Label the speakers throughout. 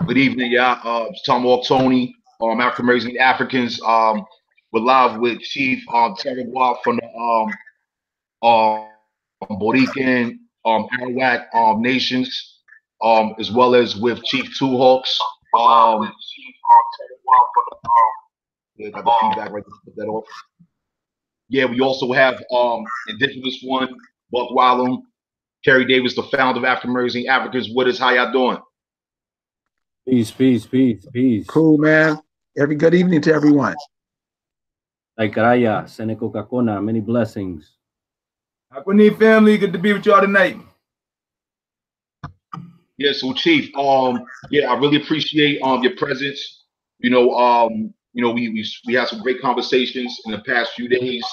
Speaker 1: Good evening, yeah. It's Tom Walk Tony, African American Africans. We're live with Chief Tureygua from the Borican, Arawak nations, as well as with Chief Two Hawks. Yeah, got the feedback right there. Put that off. Yeah, we also have Indigenous one, Buck Wallum, Kerry Davis, the founder of African American Africans. What is how y'all doing?
Speaker 2: Peace, peace, peace, peace.
Speaker 3: Cool, man. Every good evening to everyone.
Speaker 2: Laikaraya, Seneco Kakona, many blessings.
Speaker 4: Aquanese family, good to be with y'all tonight.
Speaker 1: Yeah, so Chief, yeah, I really appreciate your presence. We had some great conversations in the past few days.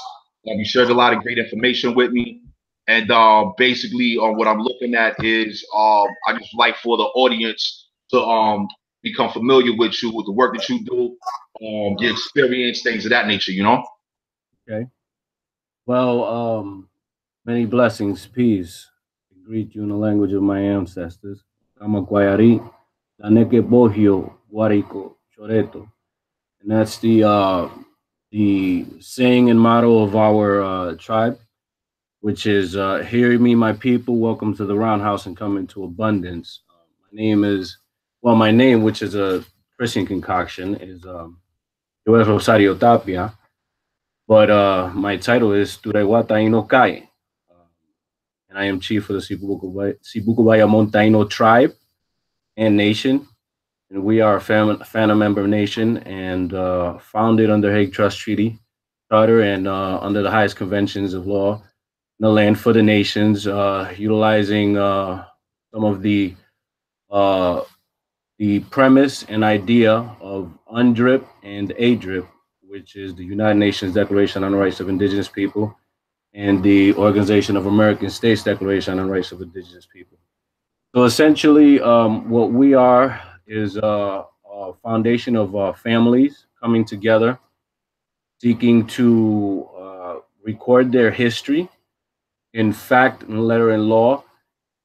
Speaker 1: You shared a lot of great information with me, and basically, what I'm looking at is I just like for the audience to become familiar with you, with the work that you do, your experience, things of that nature. You know.
Speaker 2: Okay. Well, many blessings, peace. I greet you in the language of my ancestors. Kamakwayari, Daneke Bohio, Wariko, Choreto. And that's the saying and motto of our tribe, which is hear me, my people, welcome to the roundhouse and come into abundance. My name, which is a Christian concoction, is Joel Rosario Tapia. But my title is Tureygua Taino Kai. And I am chief of the Sibukubaya Montaino tribe and nation. And we are a FANA member nation and founded under Hague Trust Treaty Charter and under the highest conventions of law in the land for the nations, utilizing some of uh, the premise and idea of UNDRIP and ADRIP, which is the United Nations Declaration on the Rights of Indigenous People and the Organization of American States Declaration on the Rights of Indigenous People. So essentially, what we are is a foundation of families coming together, seeking to record their history in fact, in letter, and law,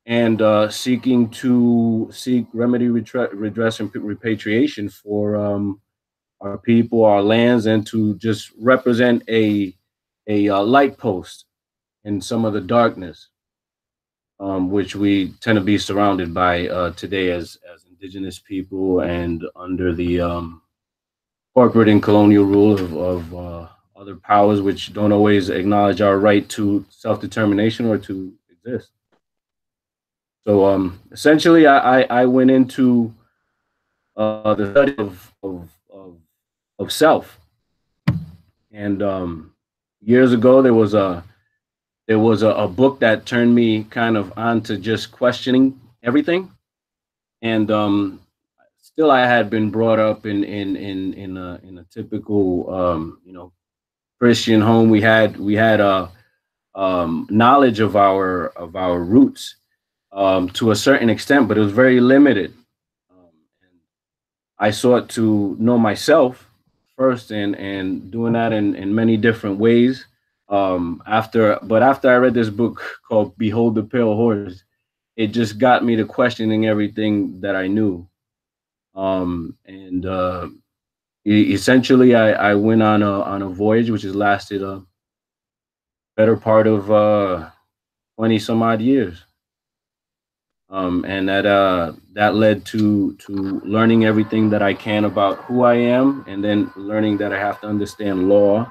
Speaker 2: and seek remedy, redress, and repatriation for our people, our lands, and to just represent a light post in some of the darkness, which we tend to be surrounded by today as indigenous people and under the corporate and colonial rule of other powers, which don't always acknowledge our right to self-determination or to exist. So essentially, I went into the study of self, and years ago there was a book that turned me kind of onto just questioning everything, and still I had been brought up in a typical Christian home. We had a knowledge of our roots to a certain extent, but it was very limited. And I sought to know myself first, and doing that in many different ways. After I read this book called "Behold the Pale Horse," it just got me to questioning everything that I knew. And essentially, I went on a voyage which has lasted a better part of 20 some odd years. And that led to learning everything that I can about who I am, and then learning that I have to understand law,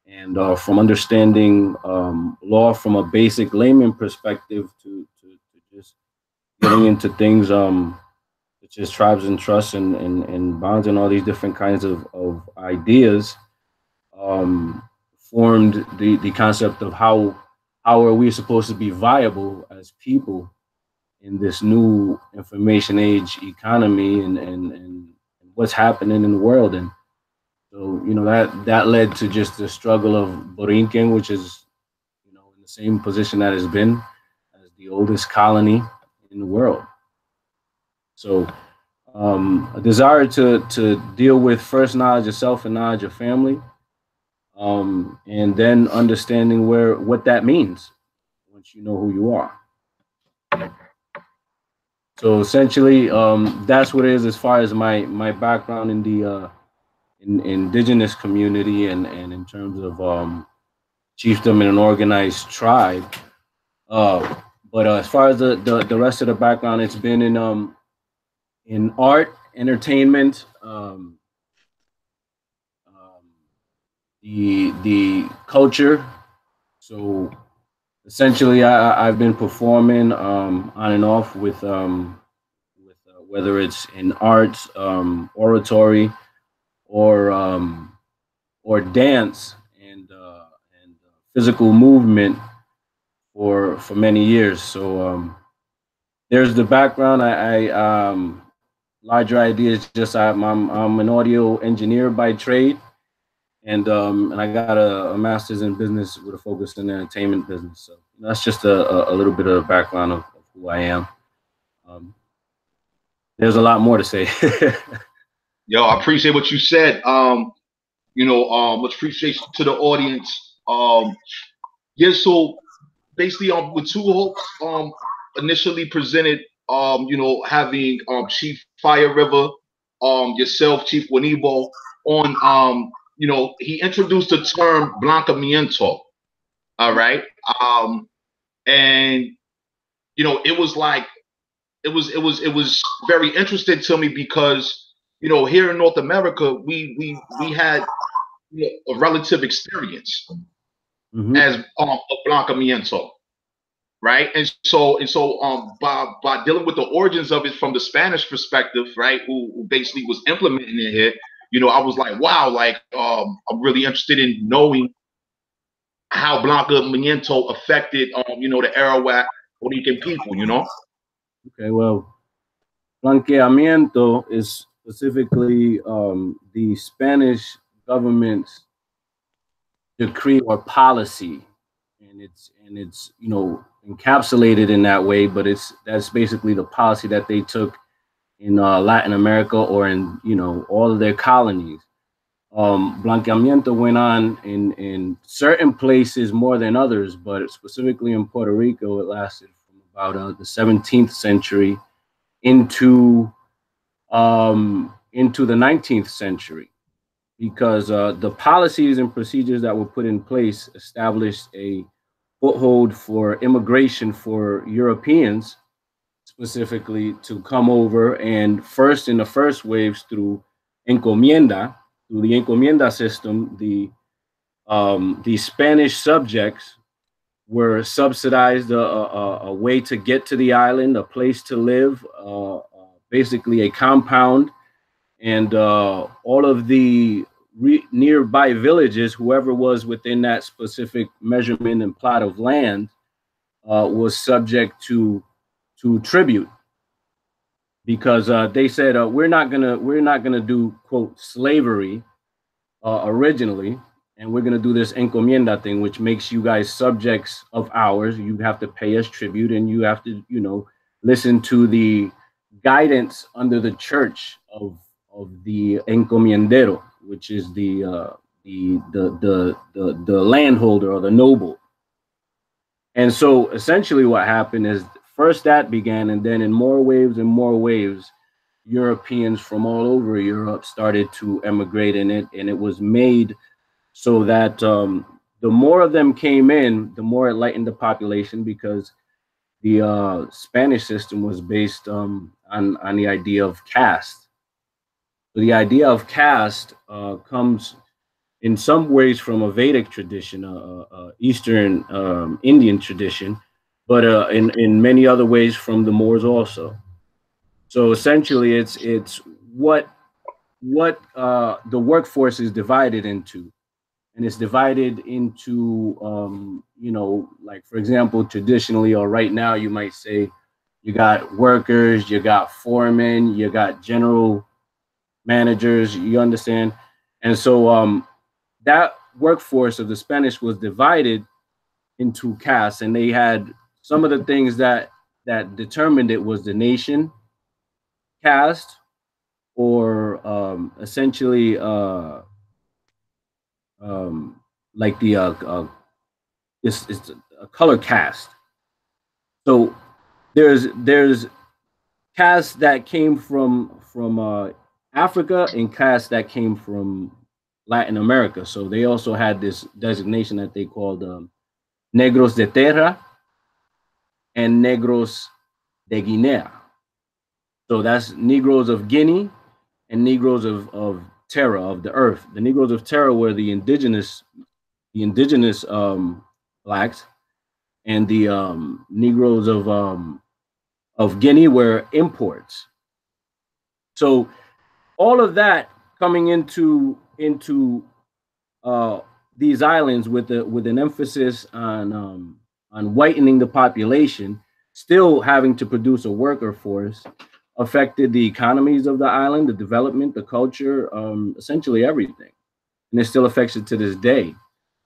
Speaker 2: and from understanding law from a basic layman perspective to just getting into things such as tribes and trusts and bonds and all these different kinds of ideas, um, formed the concept of how are we supposed to be viable as people in this new information age economy, and what's happening in the world. And so that led to just the struggle of Borinquen, which is in the same position that has been as the oldest colony in the world. So a desire to deal with first knowledge of self and knowledge of family, and then understanding what that means once you know who you are. So essentially, that's what it is as far as my background in the in indigenous community and in terms of chiefdom in an organized tribe. Uh, but as far as the rest of the background, it's been in art, entertainment, the culture. So essentially, I've been performing on and off with whether it's in arts, oratory, or dance and physical movement for many years. So there's the background. Larger ideas. Just I'm an audio engineer by trade, and I got a master's in business with a focus in the entertainment business. So that's just a little bit of background of who I am. There's a lot more to say.
Speaker 1: Yo, I appreciate what you said. Much appreciation to the audience. Yeah, so basically, with Two Hopes, initially presented, having Chief Fire River, yourself, Chief Wanibo, on, he introduced the term blancamiento. All right, and it was like it was very interesting to me because here in North America we had a relative experience as of blancamiento, right? And so by dealing with the origins of it from the Spanish perspective, right, who basically was implementing it here, I was like, wow, like I'm really interested in knowing how blancamiento affected the Arawak Puerto Rican people.
Speaker 2: Okay, well, blanqueamiento is specifically the Spanish government's decree or policy, and it's encapsulated in that way. But that's basically the policy that they took in Latin America or in all of their colonies. Blanqueamiento went on in certain places more than others, but specifically in Puerto Rico, it lasted from about the 17th century into the 19th century, because the policies and procedures that were put in place established a foothold for immigration for Europeans, specifically to come over, and in the first waves through encomienda, through the encomienda system, the Spanish subjects were subsidized a way to get to the island, a place to live, basically a compound, and all of the nearby villages, whoever was within that specific measurement and plot of land, was subject to tribute, because they said we're not gonna do, quote, slavery originally, and we're gonna do this encomienda thing, which makes you guys subjects of ours. You have to pay us tribute, and you have to listen to the guidance under the church of the encomiendero, which is the landholder or the noble. And so essentially what happened is first that began, and then in more waves, Europeans from all over Europe started to emigrate in it, and it was made so that the more of them came in, the more it lightened the population, because the Spanish system was based on the idea of caste. So the idea of caste comes in some ways from a Vedic tradition, Eastern Indian tradition, but in many other ways from the Moors also. So essentially, it's what the workforce is divided into, and it's divided into like, for example, traditionally or right now, you might say you got workers, you got foremen, you got general managers. You understand? And so that workforce of the Spanish was divided into castes, and they had some of the things that determined it was the nation caste, or essentially like the it's a color caste. So there's castes that came from Africa and castes that came from Latin America. So they also had this designation that they called negros de terra and negros de Guinea. So that's Negroes of Guinea and Negroes of Terra, of the earth. The Negroes of Terra were the indigenous blacks, and the Negroes of Guinea were imports. So all of that coming into these islands with an emphasis on whitening the population, still having to produce a worker force, affected the economies of the island, the development, the culture, essentially everything. And it still affects it to this day,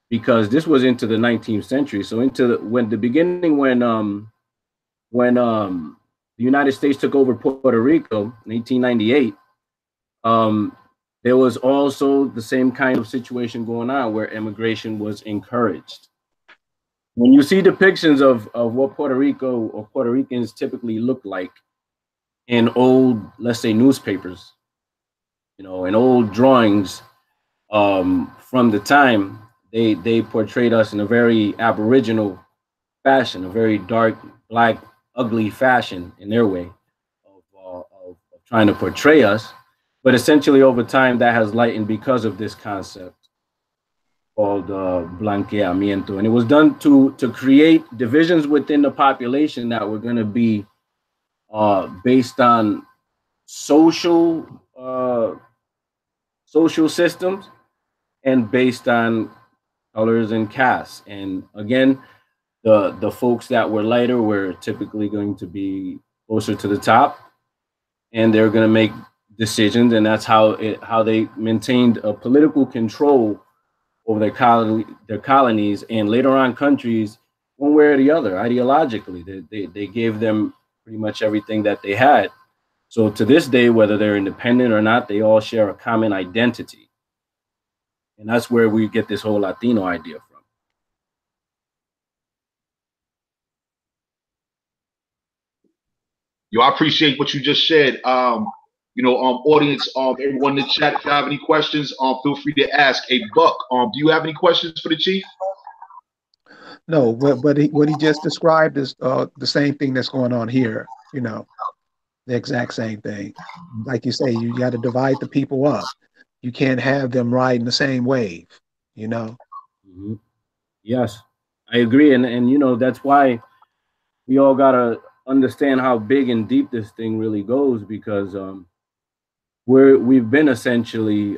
Speaker 2: because this was into the 19th century. So into when the United States took over Puerto Rico in 1898, there was also the same kind of situation going on where immigration was encouraged. When you see depictions of what Puerto Rico or Puerto Ricans typically look like in old, let's say, newspapers, in old drawings from the time, they portrayed us in a very aboriginal fashion, a very dark, black, ugly fashion in their way of trying to portray us. But essentially, over time, that has lightened because of this concept called blanqueamiento. And it was done to create divisions within the population that were going to be based on social systems and based on colors and castes. And again, the folks that were lighter were typically going to be closer to the top, and they're going to make decisions, and that's how they maintained a political control over their colonies, and later on countries, one way or the other, ideologically. They gave them pretty much everything that they had. So to this day, whether they're independent or not, they all share a common identity. And that's where we get this whole Latino idea from.
Speaker 1: Yo, I appreciate what you just said. Audience, everyone in the chat, if you have any questions, feel free to ask. Hey, Buck, do you have any questions for the chief?
Speaker 3: No, what he just described is the same thing that's going on here. The exact same thing. Like you say, you got to divide the people up. You can't have them riding the same wave.
Speaker 2: Mm-hmm. Yes, I agree, and that's why we all gotta understand how big and deep this thing really goes, because we've been essentially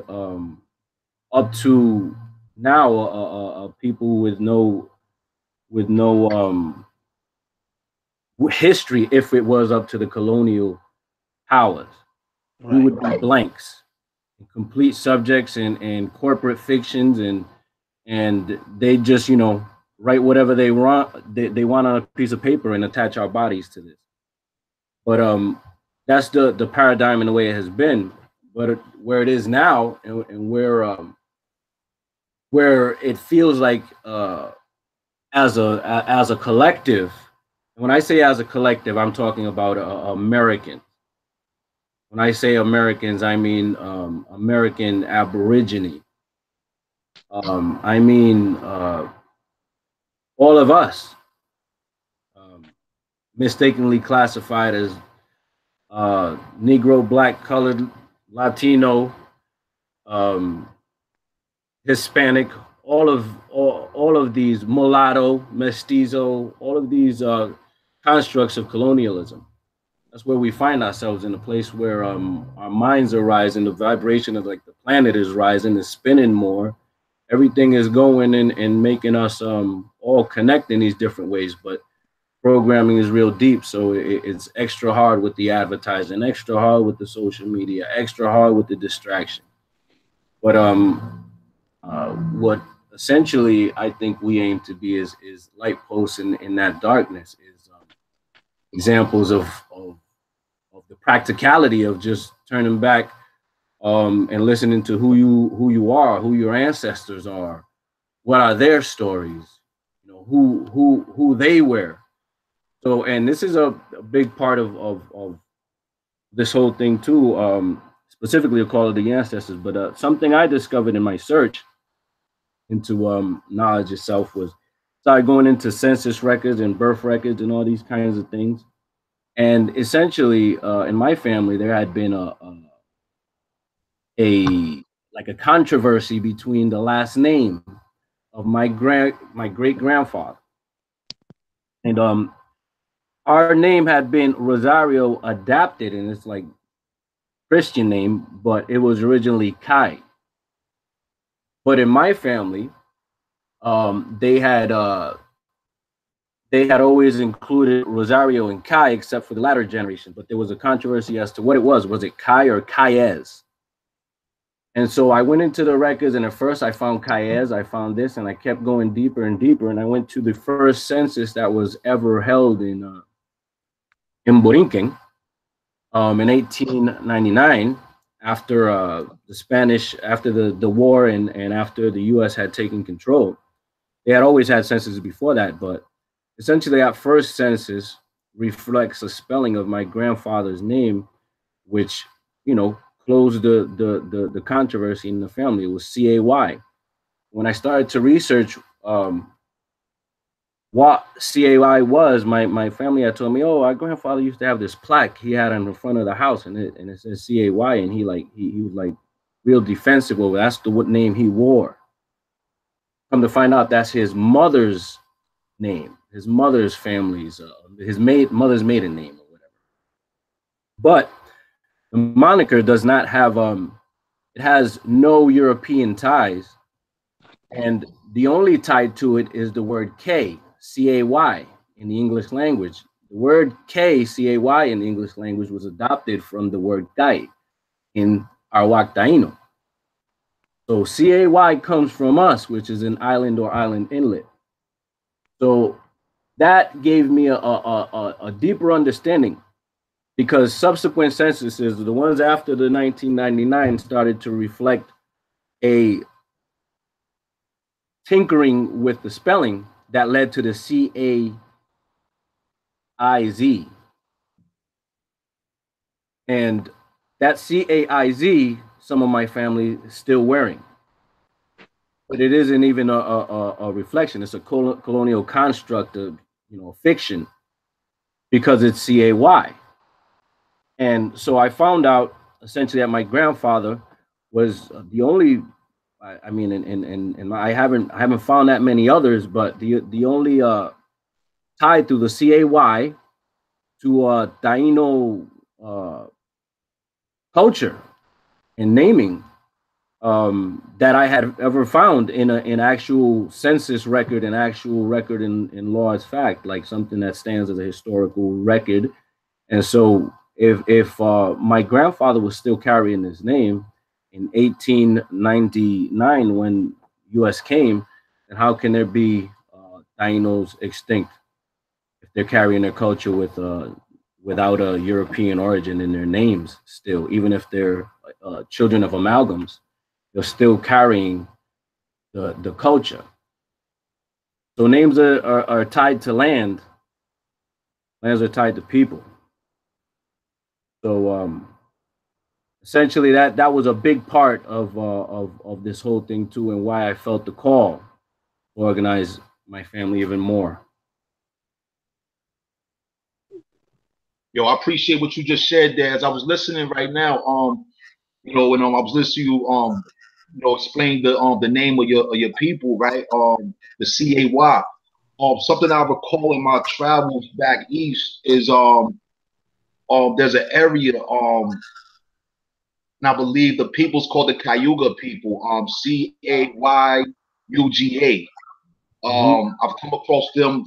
Speaker 2: up to now people with no history. If it was up to the colonial powers, right, we would be blanks, complete subjects and corporate fictions, and they just write whatever they want. They want on a piece of paper and attach our bodies to this. But that's the paradigm and the way it has been. But where it is now, and where it feels like as a collective. And when I say as a collective, I'm talking about Americans. When I say Americans, I mean American Aborigine. I mean all of us, mistakenly classified as Negro, Black, Colored, Latino, Hispanic, all of these, mulatto, mestizo, all of these constructs of colonialism. That's where we find ourselves, in a place where our minds are rising, the vibration of the planet is rising, is spinning more. Everything is going and making us all connect in these different ways, but programming is real deep, so it's extra hard with the advertising, extra hard with the social media, extra hard with the distraction. But what essentially I think we aim to be is light posts in that darkness, is examples of the practicality of just turning back and listening to who you are, who your ancestors are, what are their stories, who they were. So, and this is a big part of this whole thing too, specifically a call of the ancestors. But something I discovered in my search into knowledge itself was started going into census records and birth records and all these kinds of things. And essentially, in my family, there had been a like a controversy between the last name of my great grandfather, and our name had been Rosario adapted, and it's like Christian name, but it was originally Kai. But in my family, they had always included Rosario and Kai, except for the latter generation. But there was a controversy as to what it was. Was it Kai or Kayez? And so I went into the records, and at first I found Kayez, I found this, and I kept going deeper and deeper. And I went to the first census that was ever held in Borinquen in 1899, after the Spanish, after the war, and after the U.S. had taken control. They had always had censuses before that, but essentially that first census reflects a spelling of my grandfather's name, which, you know, closed the controversy in the family. It was CAY. When I started to research what CAY was, my family had told me, oh, our grandfather used to have this plaque he had in the front of the house, and it says CAY, and he was like real defensive over that's what name he wore. Come to find out, that's his mother's name, his mother's family's, mother's maiden name or whatever. But the moniker does not have, it has no European ties. And the only tie to it is the word K, C-A-Y, in the English language. The word K, C-A-Y in the English language was adopted from the word Kai in Arawak Taino. So CAY comes from us, which is an island or island inlet. So that gave me a deeper understanding, because subsequent censuses, the ones after the 1999, started to reflect a tinkering with the spelling that led to the C-A-I-Z. And that C-A-I-Z, some of my family is still wearing. But it isn't even a reflection. It's a colonial construct of, fiction, because it's C-A-Y. And so I found out essentially that my grandfather was the only, I mean, and I haven't found that many others, but the only tied to the CAY to Taino culture and naming that I had ever found in an actual census record, an actual record in law as fact, like something that stands as a historical record. And so if my grandfather was still carrying his name in 1899 when U.S. came, then how can there be Tainos extinct if they're carrying their culture without a European origin in their names still? Even if they're children of amalgams, they're still carrying the culture. So names are tied to land. Lands are tied to people. So essentially, that was a big part of this whole thing too, and why I felt the call to organize my family even more.
Speaker 1: Yo, I appreciate what you just shared there. As I was listening right now, when I was listening to you, explain the name of your people, right? The CAY. Something I recall in my travels back east is there's an area, and I believe the people's called the Cayuga people, Cayuga. I've come across them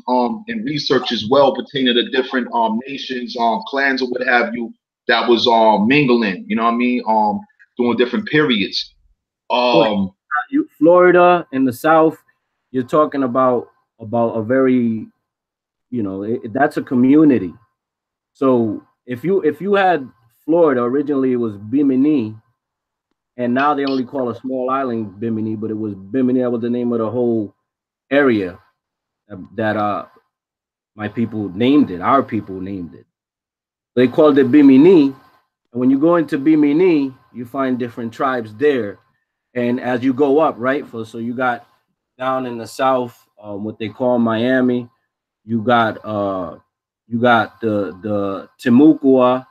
Speaker 1: in research as well, pertaining to different nations, clans, or what have you, that was mingling, you know what I mean, during different periods.
Speaker 2: Florida in the South, you're talking about a very, that's a community. So if you had Florida, originally it was Bimini, and now they only call a small island Bimini, but it was Bimini. That was the name of the whole area that my people named it. Our people named it. They called it Bimini, And when you go into Bimini, you find different tribes there. And as you go up, right? So you got down in the south, what they call Miami. You got the Timucua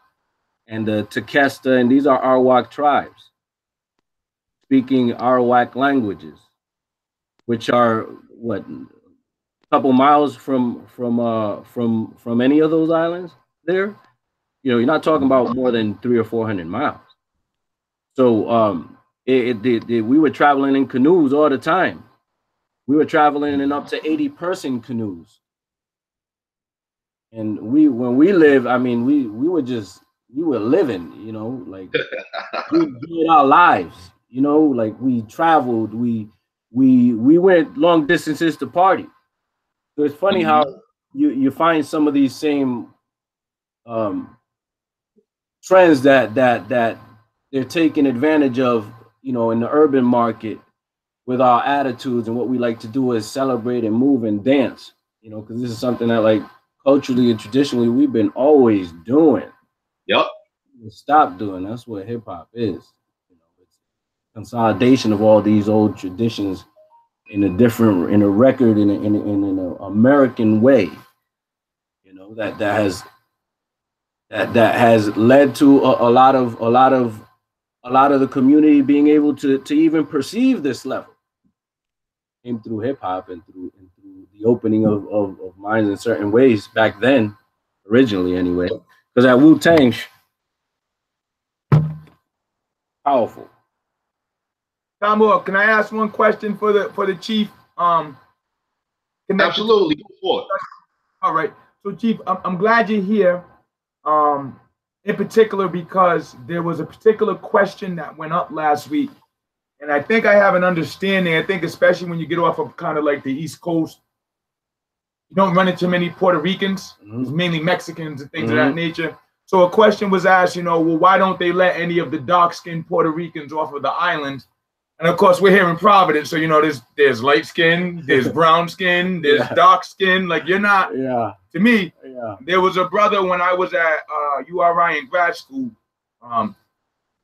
Speaker 2: and the Tequesta, and these are Arawak tribes speaking Arawak languages, which are what, a couple miles from any of those islands there. You know, you're not talking about more than 300 or 400 miles. So we were traveling in canoes all the time. We were traveling in up to 80-person canoes. And when we lived, I mean, we were living, you know, like we did our lives, you know, like we traveled, we went long distances to party. So it's funny how you find some of these same trends that they're taking advantage of, you know, in the urban market with our attitudes, and what we like to do is celebrate and move and dance, you know, because this is something that, like, culturally and traditionally we've been always doing.
Speaker 1: Yep.
Speaker 2: Stop doing. That's what hip hop is. You know, it's consolidation of all these old traditions in a record in an American way. You know, that has led to a lot of the community being able to even perceive this level. Came through hip hop and through the opening of minds in certain ways back then, originally anyway. Because that Wu-Tang, powerful.
Speaker 4: Tamu, can I ask one question for the chief?
Speaker 1: Absolutely, go for it.
Speaker 4: All right. So, Chief, I'm glad you're here. In particular, because there was a particular question that went up last week, and I think I have an understanding. I think especially when you get off of kind of like the East Coast, you don't run into many Puerto Ricans. It's mainly Mexicans and things of that nature. So a question was asked, you know, well, why don't they let any of the dark-skinned Puerto Ricans off of the island? And of course, we're here in Providence, so you know, there's light skin, there's brown skin, there's dark skin. Like, you're not.
Speaker 2: Yeah.
Speaker 4: To me, there was a brother when I was at URI in grad school.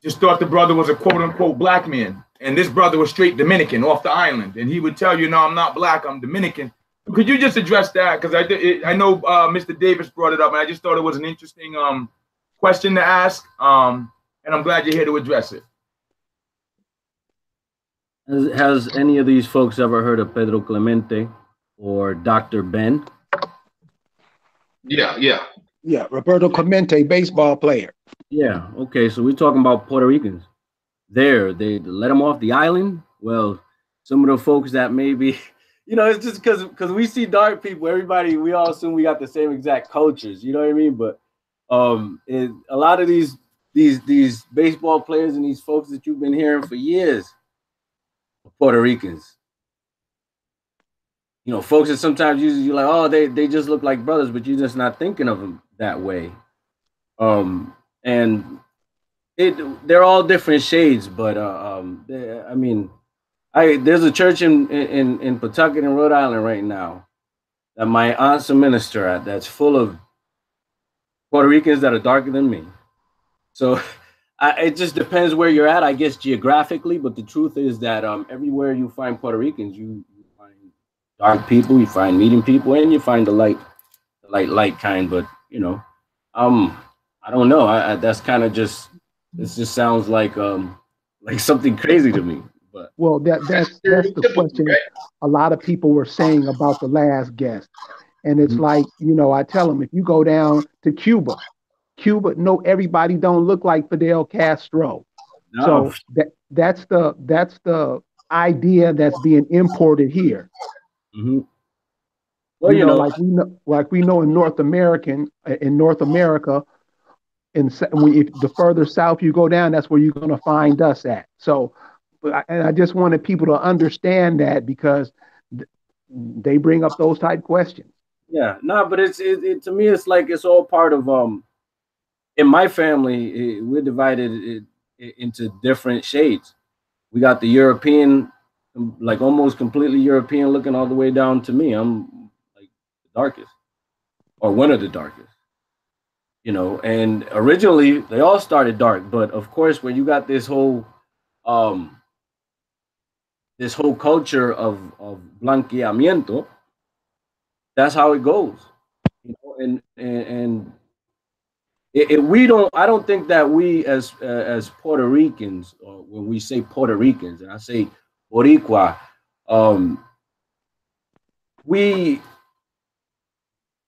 Speaker 4: Just thought the brother was a quote-unquote black man, and this brother was straight Dominican off the island, and he would tell you, "No, I'm not black, I'm Dominican." Could you just address that? Because I know Mr. Davis brought it up, and I just thought it was an interesting question to ask, and I'm glad you're here to address it.
Speaker 2: Has any of these folks ever heard of Pedro Clemente or Dr. Ben?
Speaker 1: Yeah.
Speaker 3: Roberto Clemente, baseball player.
Speaker 2: Yeah. Okay. So we're talking about Puerto Ricans. They let them off the island. Well, some of the folks that maybe, you know, it's just because we see dark people. We all assume we got the same exact cultures. You know what I mean? But a lot of these baseball players and these folks that you've been hearing for years, Puerto Ricans. You know, folks that sometimes you're like, oh, they just look like brothers, but you're just not thinking of them that way. And they're all different shades, but I mean, there's a church in Pawtucket in Rhode Island right now that my aunt's a minister at, that's full of Puerto Ricans that are darker than me. So it just depends where you're at, I guess, geographically. But the truth is that everywhere you find Puerto Ricans, you find dark people, you find medium people, and you find the light kind. But you know, I don't know. That's kind of just. This just sounds like something crazy to me. But
Speaker 3: well, that's the question a lot of people were saying about the last guest, and it's like, you know, I tell them, if you go down to Cuba, no, everybody don't look like Fidel Castro. No. So that's the idea that's being imported here.
Speaker 2: Mm-hmm.
Speaker 3: Well, you know, like we know in North America, and if the further south you go down, that's where you're going to find us at. So, and I just wanted people to understand that, because they bring up those type questions.
Speaker 2: Yeah, no, but it to me, it's like it's all part of in my family, we're divided into different shades. We got the European, like almost completely European looking, all the way down to me. I'm like the darkest, or one of the darkest. you know, and originally they all started dark, but of course, when you got this whole culture of blanqueamiento, that's how it goes, you know, and we don't. I don't think that we as Puerto Ricans, or when we say Puerto Ricans, and I say Boricua, we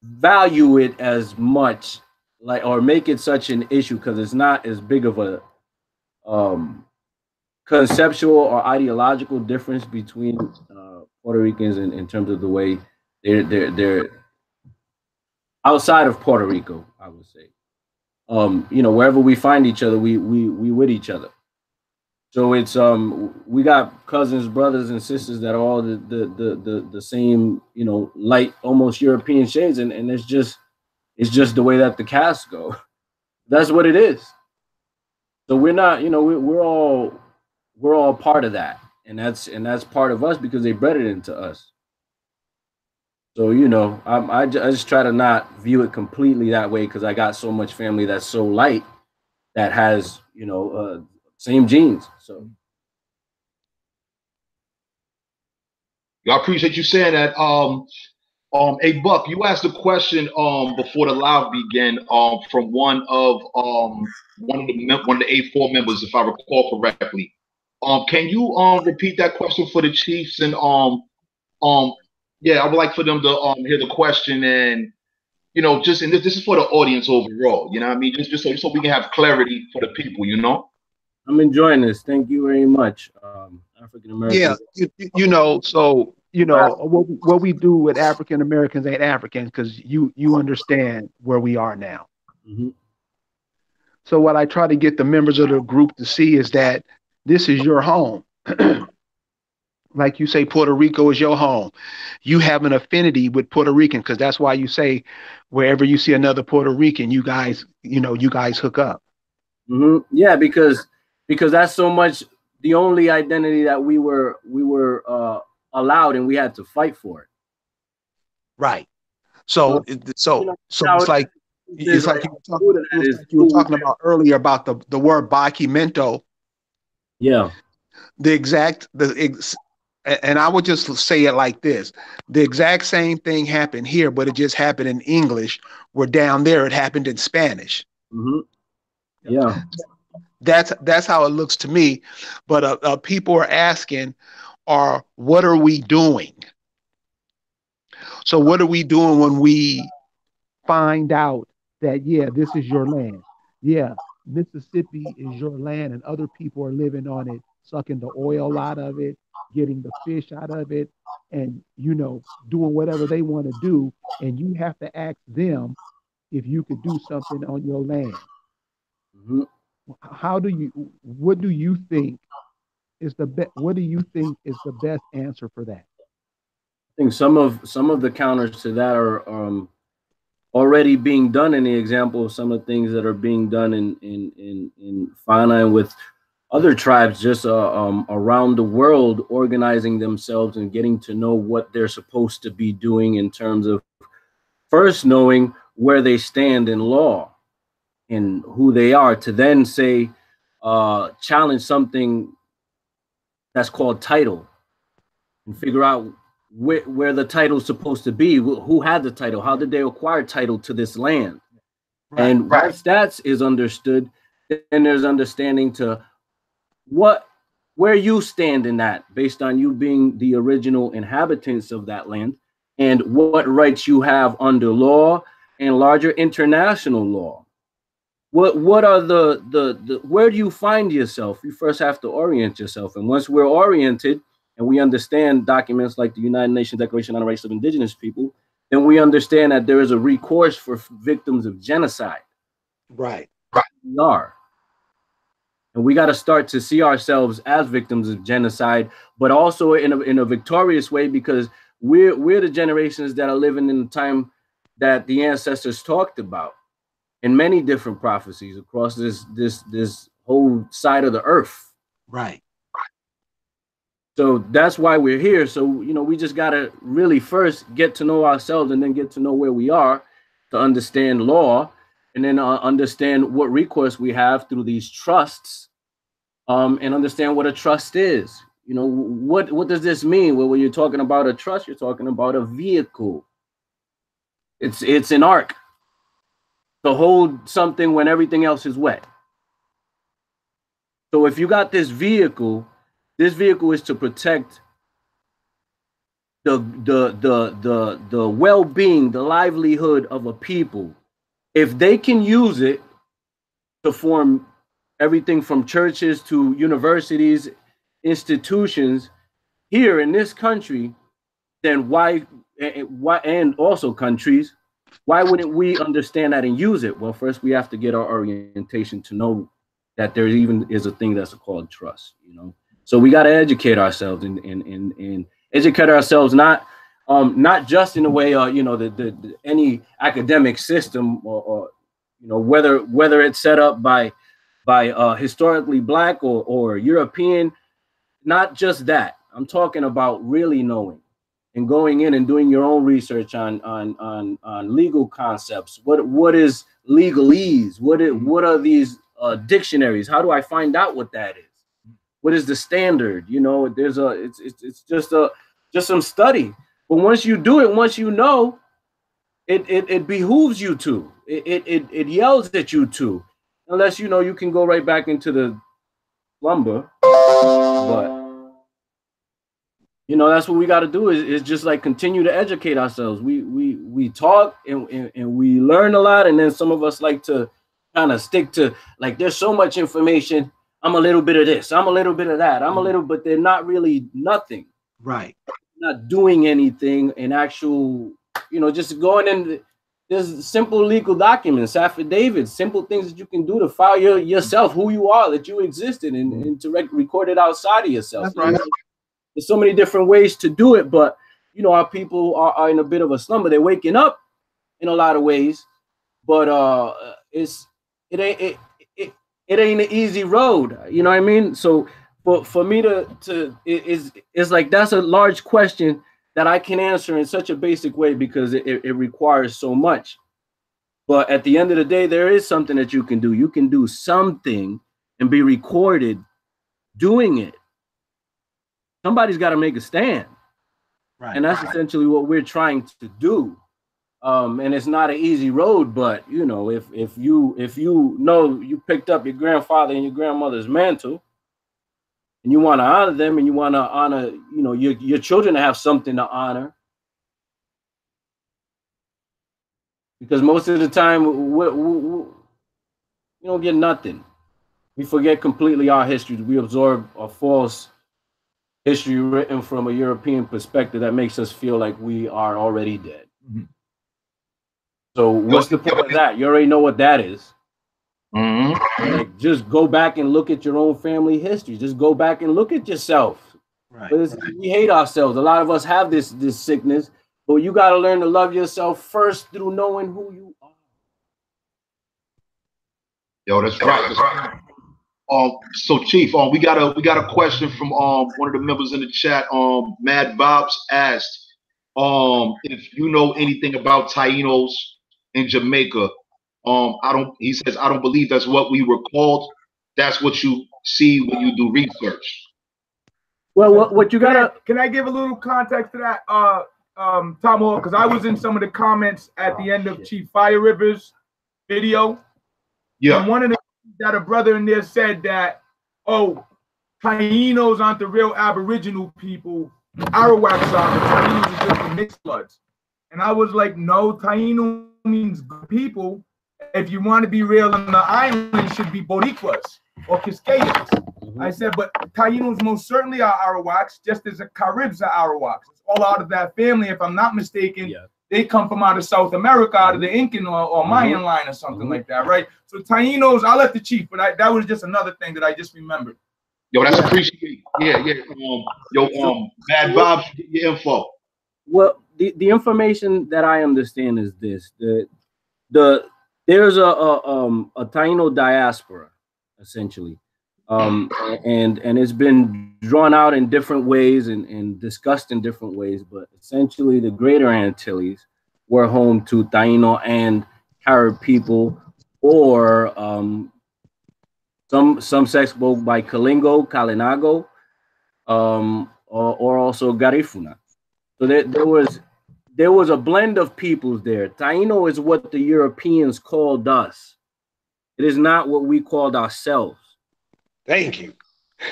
Speaker 2: value it as much, like, or make it such an issue because it's not as big of a conceptual or ideological difference between Puerto Ricans in terms of the way they're outside of Puerto Rico, I would say. You know, wherever we find each other, we with each other. So it's we got cousins, brothers, and sisters that are all the same, you know, light, almost European shades, and it's just the way that the castes go. That's what it is. So we're not, you know, we're all part of that, and that's part of us because they bred it into us. So, you know, I just try to not view it completely that way because I got so much family that's so light that has, you know, same genes. So
Speaker 1: I appreciate you saying that. Hey Buck, you asked a question before the live began from one of the A4 members, if I recall correctly. Can you repeat that question for the Chiefs? And yeah, I would like for them to hear the question, and you know, just, and this is for the audience overall, you know what I mean? Just so we can have clarity for the people, you know?
Speaker 2: I'm enjoying this. Thank you very much, African
Speaker 3: Yeah,
Speaker 2: Americans.
Speaker 3: you know, so you know what we do with African Americans ain't African because you understand where we are now.
Speaker 2: Mhm.
Speaker 3: So what I try to get the members of the group to see is that this is your home. Like you say, Puerto Rico is your home. You have an affinity with Puerto Rican because that's why you say wherever you see another Puerto Rican, you guys hook up.
Speaker 2: Yeah, because that's so much the only identity that we were allowed, and we had to fight for it.
Speaker 3: Right. So
Speaker 2: You know,
Speaker 3: it's like you were talking about earlier about the word "bachimento."
Speaker 2: Yeah.
Speaker 3: And I would just say it like this: the exact same thing happened here, but it just happened in English. Where down there it happened in Spanish.
Speaker 2: Yeah.
Speaker 3: That's how it looks to me. But people are asking, what are we doing? So what are we doing when we find out that, yeah, this is your land? Yeah, Mississippi is your land and other people are living on it, sucking the oil out of it, getting the fish out of it, and, you know, doing whatever they want to do. And you have to ask them if you could do something on your land. What do you think is what do you think is the best answer for that?
Speaker 2: I think some of the counters to that are already being done in the example of some of the things that are being done in Fana and with other tribes just around the world, organizing themselves and getting to know what they're supposed to be doing in terms of first knowing where they stand in law and who they are, to then say challenge something that's called title and figure out where the title is supposed to be, who had the title, how did they acquire title to this land. And once that is understood, then there's understanding to where you stand in that based on you being the original inhabitants of that land and what rights you have under law and larger international law. What are the where do you find yourself? You first have to orient yourself. And once we're oriented and we understand documents like the United Nations Declaration on the Rights of Indigenous People, then we understand that there is a recourse for victims of genocide.
Speaker 3: Right.
Speaker 2: We are. And we got to start to see ourselves as victims of genocide, but also in a victorious way, because we're the generations that are living in the time that the ancestors talked about in many different prophecies across this whole side of the earth.
Speaker 3: Right.
Speaker 2: So that's why we're here. So, you know, we just got to really first get to know ourselves and then get to know where we are to understand law and then understand what recourse we have through these trusts, and understand what a trust is. You know, what does this mean? Well, when you're talking about a trust, you're talking about a vehicle. It's an ark to hold something when everything else is wet. So if you got this vehicle is to protect the well-being, the livelihood of a people. If they can use it to form everything from churches to universities, institutions here in this country, then why, and also countries, why wouldn't we understand that and use it? Well, first we have to get our orientation to know that there even is a thing that's called trust, you know? So we got to educate ourselves and educate ourselves, not just in the way, you know, the any academic system or you know, whether it's set up by historically Black or European, not just that. I'm talking about really knowing and going in and doing your own research on legal concepts. What is legalese? What are these dictionaries? How do I find out what that is? What is the standard? You know, it's just some study. But once you do it, once you know, it behooves you to. It yells at you to, unless you know you can go right back into the slumber. But you know, that's what we got to do is just like continue to educate ourselves. We talk and we learn a lot, and then some of us like to kind of stick to, like, there's so much information. I'm a little bit of this. I'm a little bit of that. I'm a little, but they're not really nothing.
Speaker 3: Right.
Speaker 2: Not doing anything in actual, you know, just going in. There's simple legal documents, affidavits, simple things that you can do to file yourself, who you are, that you existed, and to record it outside of yourself.
Speaker 3: That's right.
Speaker 2: There's so many different ways to do it, but you know, our people are in a bit of a slumber. They're waking up in a lot of ways, but it ain't an easy road. You know what I mean? So for me it's like, that's a large question that I can answer in such a basic way because it requires so much. But at the end of the day, there is something that you can do. You can do something and be recorded doing it. Somebody's got to make a stand. Right. And that's essentially what we're trying to do. And it's not an easy road, but you know, if you know you picked up your grandfather and your grandmother's mantle, and you want to honor them, and you want to honor, you know, your children to have something to honor, because most of the time we don't get nothing. We forget completely our history. We absorb a false history written from a European perspective that makes us feel like we are already dead. Mm-hmm. So what's the point of that? You already know what that is. Mm-hmm. Like, just go back and look at your own family history. Just go back and look at yourself. Right. We hate ourselves. A lot of us have this sickness, but you got to learn to love yourself first through knowing who you are.
Speaker 1: Yo, that's right. That's right. So Chief, we got a question from one of the members in the chat. Mad Bobs asked if you know anything about Tainos in Jamaica. He says, I don't believe that's what we were called. That's what you see when you do research.
Speaker 2: Well, what you gotta,
Speaker 4: can I give a little context to that, Tom Hall? Because I was in some of the comments at the end of Chief Fire River's video. Yeah. And one of the that a brother in there said that, oh, Tainos aren't the real Aboriginal people. Arawaks are. The Tainos are just the mixed bloods. And I was like, no, Taino means good people. If you want to be real on the island, it should be Boricuas or Cascadians. Mm-hmm. I said, but Tainos most certainly are Arawaks, just as the Caribs are Arawaks. It's all out of that family, if I'm not mistaken. Yeah. They come from out of South America, out of the Incan or Mayan line or something like that, right? So Tainos, I'll let the Chief, but that was just another thing that I just remembered.
Speaker 1: Yo, that's appreciated. Yeah. Bad Bob, get your info.
Speaker 2: Well, the information that I understand is this: there's a Taino diaspora, essentially, and it's been drawn out in different ways and discussed in different ways. But essentially, the Greater Antilles were home to Taino and Carib people or some sects spoke by Kalingo, Kalinago, or also Garifuna. So there was a blend of peoples there. Taino is what the Europeans called us. It is not what we called ourselves.
Speaker 5: Thank you.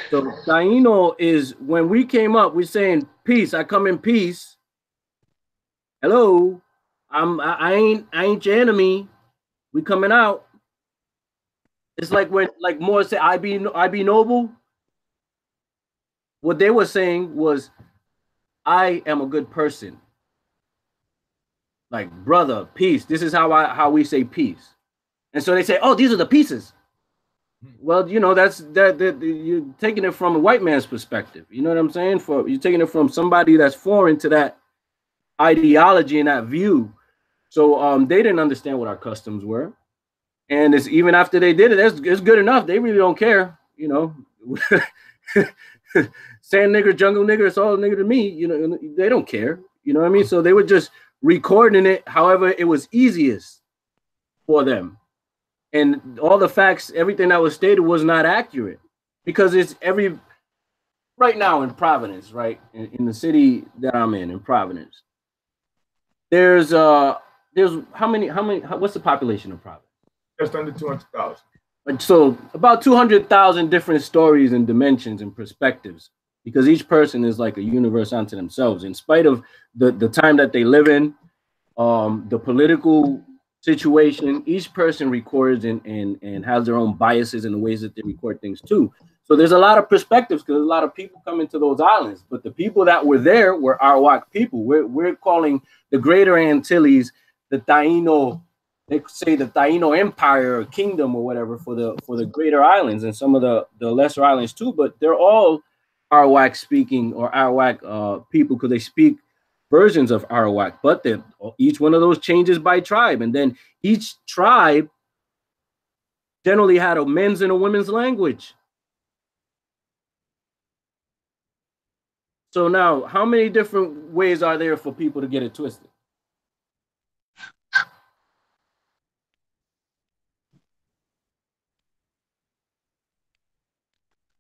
Speaker 2: So Taino is, when we came up, we're saying peace. I come in peace. Hello, I ain't your enemy. We coming out. It's like when more say I be noble. What they were saying was, I am a good person. Like, brother, peace. This is how we say peace. And so they say, oh, these are the pieces. Well, you know, that you're taking it from a white man's perspective. You know what I'm saying? You're taking it from somebody that's foreign to that ideology and that view. So they didn't understand what our customs were. And it's, even after they did it, it's good enough. They really don't care, you know. Sand nigger, jungle nigger, it's all nigger to me. You know, they don't care. You know what I mean? So they were just recording it however it was easiest for them. And all the facts, everything that was stated was not accurate, because it's right now in Providence, right, in the city that I'm in Providence, there's what's the population of Providence?
Speaker 4: Just under 200,000.
Speaker 2: So about 200,000 different stories and dimensions and perspectives, because each person is like a universe unto themselves, in spite of the time that they live in, the political situation. Each person records and has their own biases in the ways that they record things too. So there's a lot of perspectives, because a lot of people come into those islands, but the people that were there were Arawak people. We're calling the Greater Antilles the Taino. They say the Taino Empire or Kingdom or whatever for the Greater Islands, and some of the lesser islands too. But they're all Arawak speaking, or Arawak people, because they speak versions of Arawak, but each one of those changes by tribe, and then each tribe generally had a men's and a women's language. So now, how many different ways are there for people to get it twisted?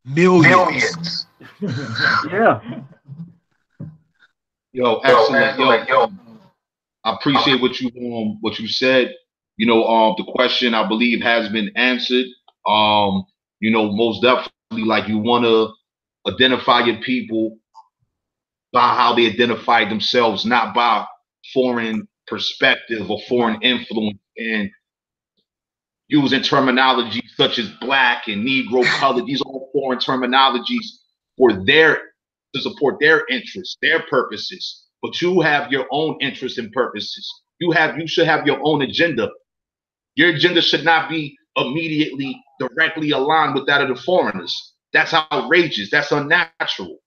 Speaker 5: Millions.
Speaker 2: Yeah.
Speaker 1: Yo, excellent. Yo, I appreciate what you said. You know, the question, I believe, has been answered. You know, most definitely, like, you want to identify your people by how they identify themselves, not by foreign perspective or foreign influence, and using terminology such as black and Negro color. These are all foreign terminologies to support their interests, their purposes. But you have your own interests and purposes. You should have your own agenda. Your agenda should not be immediately directly aligned with that of the foreigners. That's outrageous. That's unnatural.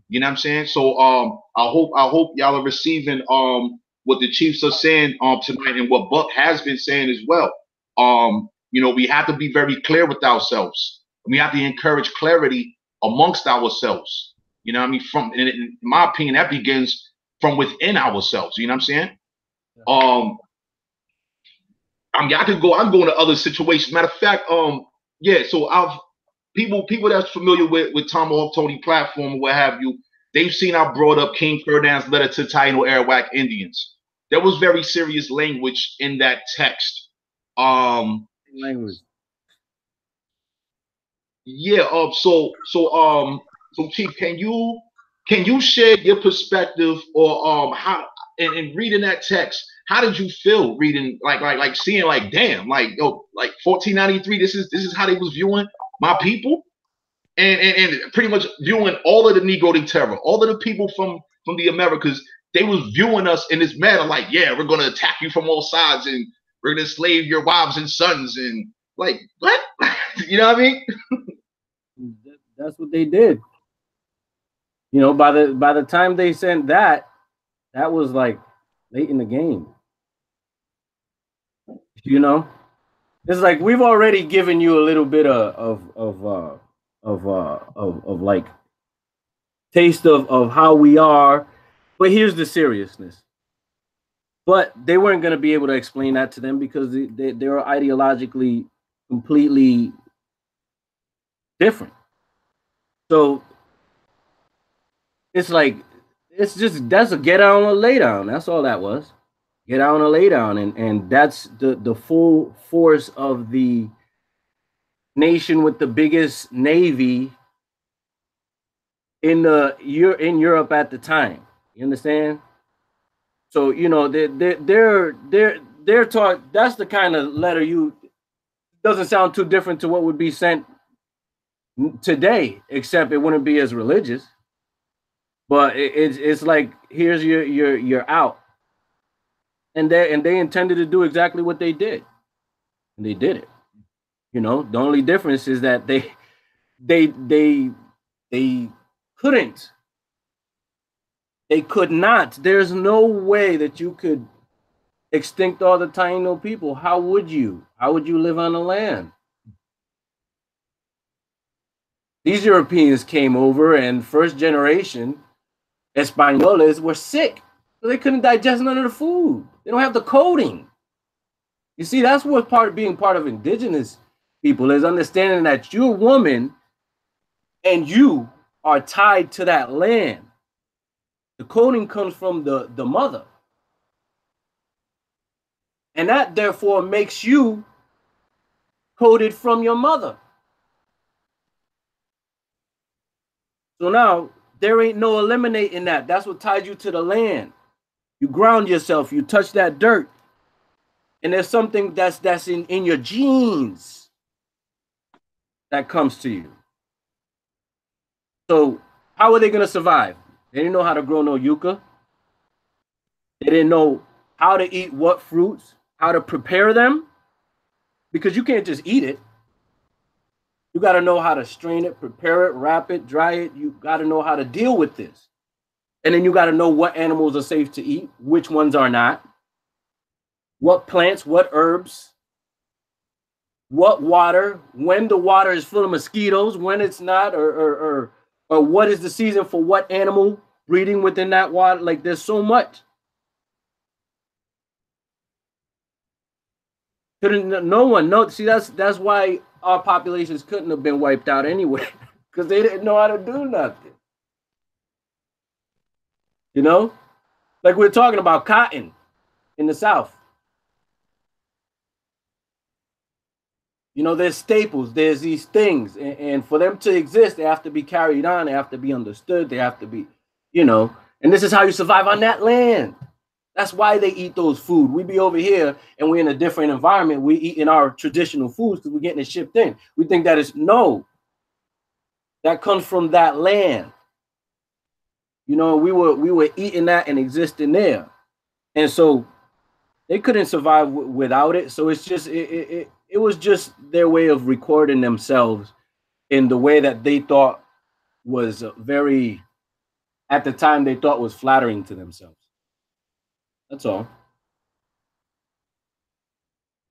Speaker 1: You know what I'm saying? So I hope y'all are receiving what the chiefs are saying tonight, and what Buck has been saying as well. You know, we have to be very clear with ourselves. We have to encourage clarity amongst ourselves. You know what I mean? In my opinion, that begins from within ourselves. You know what I'm saying? I mean, I can go into other situations. Matter of fact, yeah, so people that's familiar with Tomahawk Tony platform or what have you, they've seen I brought up King Ferdinand's letter to Taino Arawak Indians. There was very serious language in that text.
Speaker 2: Language.
Speaker 1: Yeah, so Chief, can you share your perspective, or how in reading that text, how did you feel reading, like seeing, like, damn, like, yo, like 1493, this is how they was viewing my people, and pretty much viewing all of the Negro de Terra, all of the people from the Americas. They was viewing us in this manner, like, yeah, we're gonna attack you from all sides, and we're gonna enslave your wives and sons, and like, what? You know what I mean?
Speaker 2: That's what they did. You know, by the time they sent that was like late in the game. You know, it's like we've already given you a little bit of like taste of how we are, but here's the seriousness. But they weren't going to be able to explain that to them because they were ideologically completely different. So it's like, it's just, that's a get down or lay down. That's all that was. Get down or lay down. And that's the full force of the nation with the biggest navy in Europe at the time. You understand? So, you know, they're taught, that's the kind of letter doesn't sound too different to what would be sent today, except it wouldn't be as religious. But it's like, here's your out. And they intended to do exactly what they did. And they did it. You know, the only difference is that they couldn't. They could not. There's no way that you could extinct all the Taino people. How would you? How would you live on the land? These Europeans came over, and first generation Españoles were sick. So they couldn't digest none of the food. They don't have the coding. You see, that's what being part of indigenous people is, understanding that you're a woman and you are tied to that land. The coding comes from the mother. And that therefore makes you coded from your mother. So now there ain't no eliminating that. That's what ties you to the land. You ground yourself, you touch that dirt. And there's something that's in your genes that comes to you. So how are they going to survive? They didn't know how to grow no yucca. They didn't know how to eat what fruits, how to prepare them, because you can't just eat it. You got to know how to strain it, prepare it, wrap it, dry it. You got to know how to deal with this. And then you got to know what animals are safe to eat, which ones are not, what plants, what herbs, what water, when the water is full of mosquitoes, when it's not, or what is the season for what animal breeding within that water. Like, there's so much. No one know. See, that's why our populations couldn't have been wiped out anyway, because they didn't know how to do nothing. You know, like we're talking about cotton in the South. You know, there's staples, there's these things, and for them to exist, they have to be carried on, they have to be understood, they have to be, you know, and this is how you survive on that land. That's why they eat those food. We be over here and we're in a different environment. We eat in our traditional foods because we're getting it shipped in. We think that is, no, that comes from that land. You know, we were eating that and existing there. And so they couldn't survive without it. So it's just, it was just their way of recording themselves in the way that they thought was very, at the time they thought was flattering to themselves. That's all.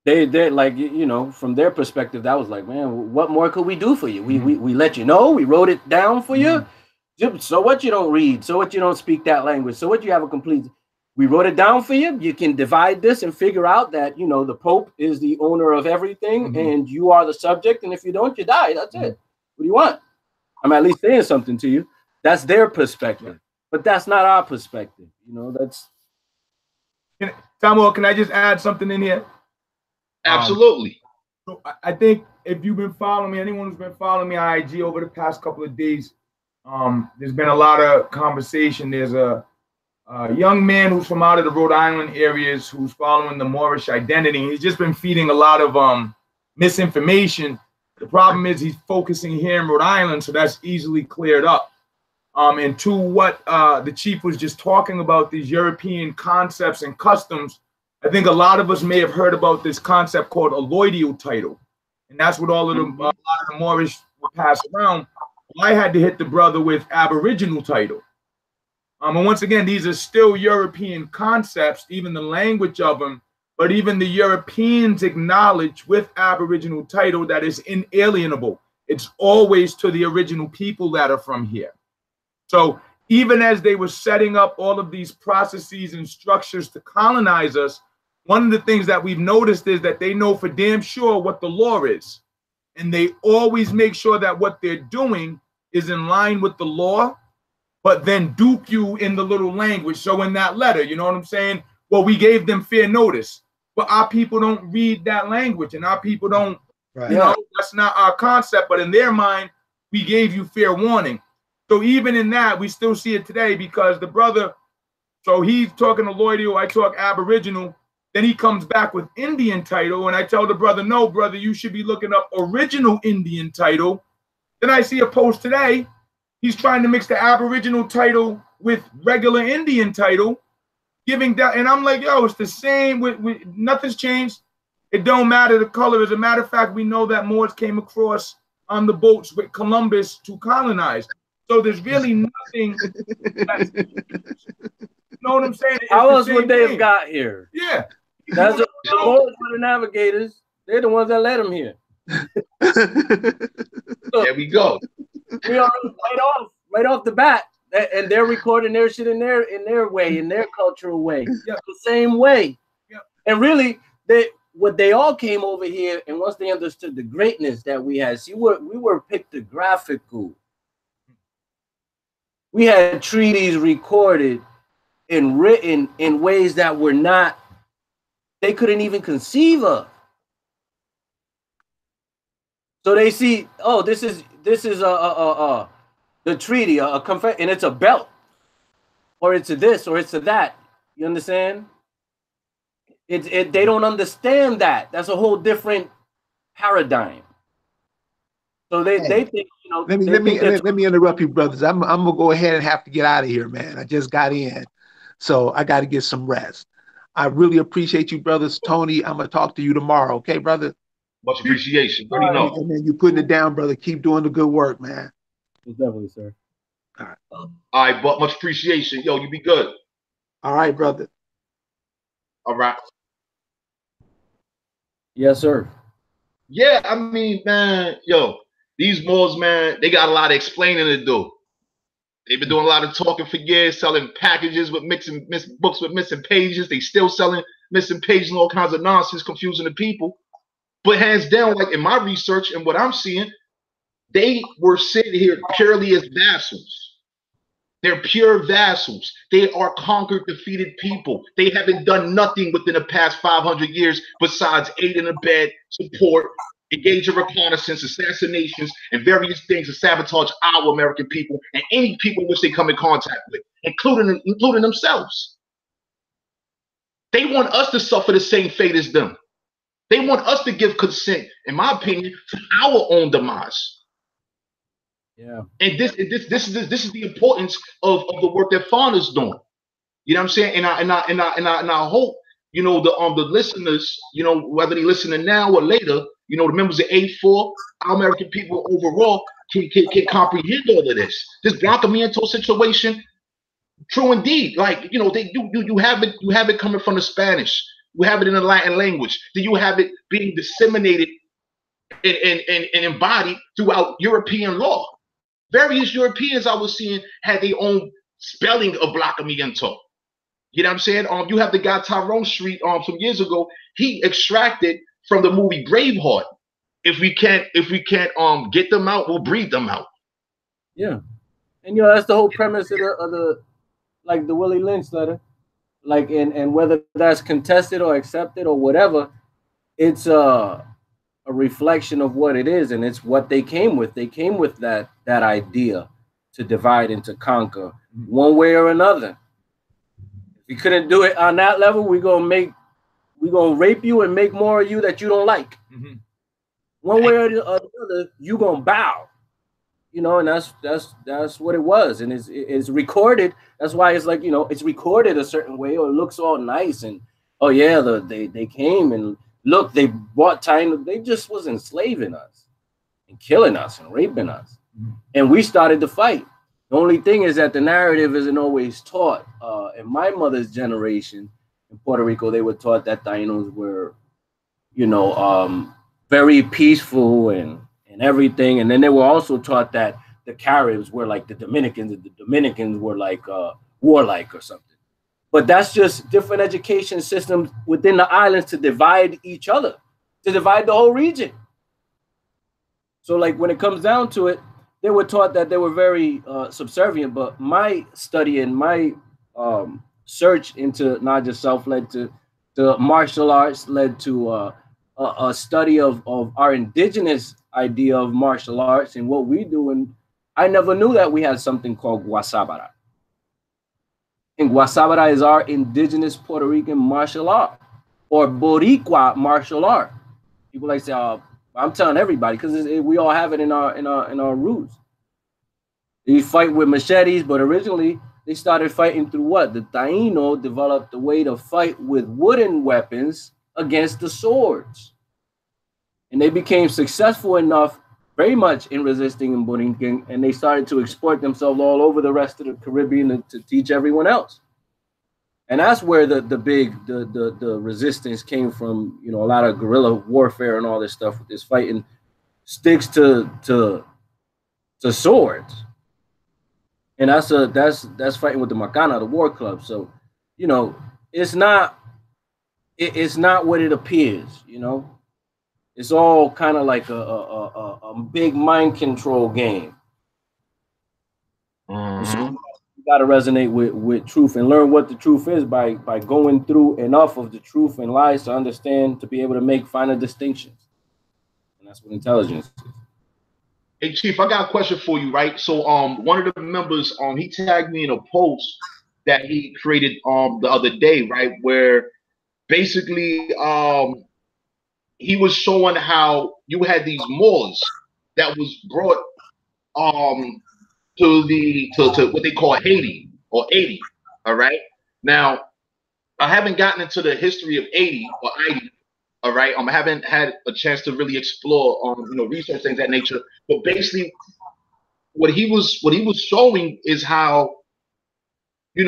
Speaker 2: They like, you know, from their perspective, that was like, man, what more could we do for you? We let you know, we wrote it down for you. So what, you don't read? So what, you don't speak that language? So what, you have a complete, we wrote it down for you. You can divide this and figure out that, you know, the Pope is the owner of everything and you are the subject. And if you don't, you die. That's it. What do you want? I'm at least saying something to you. That's their perspective, but that's not our perspective. You know, that's.
Speaker 4: Samuel, can I just add something in here?
Speaker 1: Absolutely.
Speaker 4: So I think if you've been following me, anyone who's been following me on IG over the past couple of days, there's been a lot of conversation. There's a young man who's from out of the Rhode Island areas who's following the Moorish identity. He's just been feeding a lot of misinformation. The problem is he's focusing here in Rhode Island, so that's easily cleared up. And to what the chief was just talking about, these European concepts and customs, I think a lot of us may have heard about this concept called alloidial title. And that's what all of the, a lot of the Moorish would pass around. Well, I had to hit the brother with aboriginal title. And once again, these are still European concepts, even the language of them, but even the Europeans acknowledge with aboriginal title that is inalienable. It's always to the original people that are from here. So even as they were setting up all of these processes and structures to colonize us, one of the things that we've noticed is that they know for damn sure what the law is. And they always make sure that what they're doing is in line with the law, but then dupe you in the little language. So in that letter, you know what I'm saying? Well, we gave them fair notice, but our people don't read that language, and our people don't, you know, that's not our concept. But in their mind, we gave you fair warning. So even in that, we still see it today, because the brother, so he's talking to Lloydio, I talk Aboriginal, then he comes back with Indian title, and I tell the brother, no, brother, you should be looking up original Indian title. Then I see a post today, he's trying to mix the Aboriginal title with regular Indian title, giving that, and I'm like, yo, it's the same, nothing's changed. It don't matter the color. As a matter of fact, we know that Moors came across on the boats with Columbus to colonize. So there's really nothing that's, you know what I'm saying? It's
Speaker 2: how else would they have got here?
Speaker 4: Yeah.
Speaker 2: That's the Moors were the navigators. They're the ones that led them here.
Speaker 1: There we go.
Speaker 2: We are right off the bat, and they're recording their shit in their way, in their cultural way, the same way. And really, they all came over here, and once they understood the greatness that we had, see, we were pictographical. We had treaties recorded and written in ways that were not, they couldn't even conceive of. So they see, oh, this is the treaty, and it's a belt, or it's a this, or it's a that. You understand? They don't understand that. That's a whole different paradigm. So they think, you know.
Speaker 5: Let me interrupt you, brothers. I'm gonna go ahead and have to get out of here, man. I just got in, so I got to get some rest. I really appreciate you, brothers. Tony, I'm gonna talk to you tomorrow, okay, brother?
Speaker 1: Much appreciation. Already know.
Speaker 5: And then you putting it down, brother. Keep doing the good work, man.
Speaker 2: Definitely, sir.
Speaker 5: All right.
Speaker 1: All right, but much appreciation. Yo, you be good.
Speaker 5: All right, brother.
Speaker 1: All right.
Speaker 2: Yes, sir.
Speaker 1: Yeah, I mean, man, yo, these Moors, man, they got a lot of explaining to do. They've been doing a lot of talking for years, selling packages with books with missing pages. They still selling missing pages and all kinds of nonsense, confusing the people. But hands down, like in my research and what I'm seeing, they were sitting here purely as vassals. They're pure vassals. They are conquered, defeated people. They haven't done nothing within the past 500 years besides aid and abet, support, engage in reconnaissance, assassinations, and various things to sabotage our American people and any people which they come in contact with, including themselves. They want us to suffer the same fate as them. They want us to give consent, in my opinion, to our own demise.
Speaker 2: Yeah.
Speaker 1: And this is the importance of the work that Fauna's doing. You know what I'm saying? And I hope, you know, the listeners, you know, whether they listening now or later, you know, the members of A4, our American people overall can comprehend all of this. This Blanquamiento situation, true indeed. Like, you know, you have it coming from the Spanish. You have it in the Latin language. Do you have it being disseminated and embodied throughout European law? Various Europeans I was seeing had their own spelling of Blanquamiento. You know what I'm saying? You have the guy Tyrone Street some years ago. He extracted from the movie Braveheart. If we can't get them out, we'll breed them out.
Speaker 2: Yeah, and you know that's the whole premise of the like the Willie Lynch letter. Like and whether that's contested or accepted or whatever, it's a reflection of what it is, and it's what they came with. They came with that idea to divide and to conquer one way or another. If we couldn't do it on that level, we're gonna rape you and make more of you that you don't like. Mm-hmm. One way or the other, you gonna bow. You know, and that's what it was, and it's recorded. That's why it's like, you know, it's recorded a certain way, or it looks all nice, and oh yeah, they came and look, they brought Taino. They just was enslaving us and killing us and raping us, and we started to fight. The only thing is that the narrative isn't always taught. In my mother's generation in Puerto Rico, they were taught that Tainos were, you know, very peaceful and everything. And then they were also taught that the Caribs were like the Dominicans, and the Dominicans were like warlike or something. But that's just different education systems within the islands to divide each other, to divide the whole region. So like when it comes down to it, they were taught that they were very subservient, but my study and my search into not just self led to martial arts led to a study of our indigenous idea of martial arts and what we do. And I never knew that we had something called Guasabara. And Guasabara is our indigenous Puerto Rican martial art, or Boricua martial art. People like say, I'm telling everybody because we all have it in our roots. They fight with machetes, but originally they started fighting through what? The Taino developed a way to fight with wooden weapons against the swords. And they became successful enough, very much in resisting in Borinquen, and they started to export themselves all over the rest of the Caribbean to teach everyone else. And that's where the resistance came from. You know, a lot of guerrilla warfare and all this stuff with this fighting sticks to swords. And that's fighting with the Macana, the war club. So, you know, it's not what it appears, you know. It's all kind of like a big mind control game. Mm-hmm. So you got to resonate with truth and learn what the truth is by going through enough of the truth and lies to understand, to be able to make finer distinctions. And that's what intelligence is.
Speaker 1: Hey, Chief, I got a question for you, right? So one of the members, he tagged me in a post that he created the other day, right, where basically he was showing how you had these Moors that was brought to what they call Haiti or 80. All right. Now, I haven't gotten into the history of 80 or 80. All right. I haven't had a chance to really explore research things of that nature. But basically, what he was showing is how, you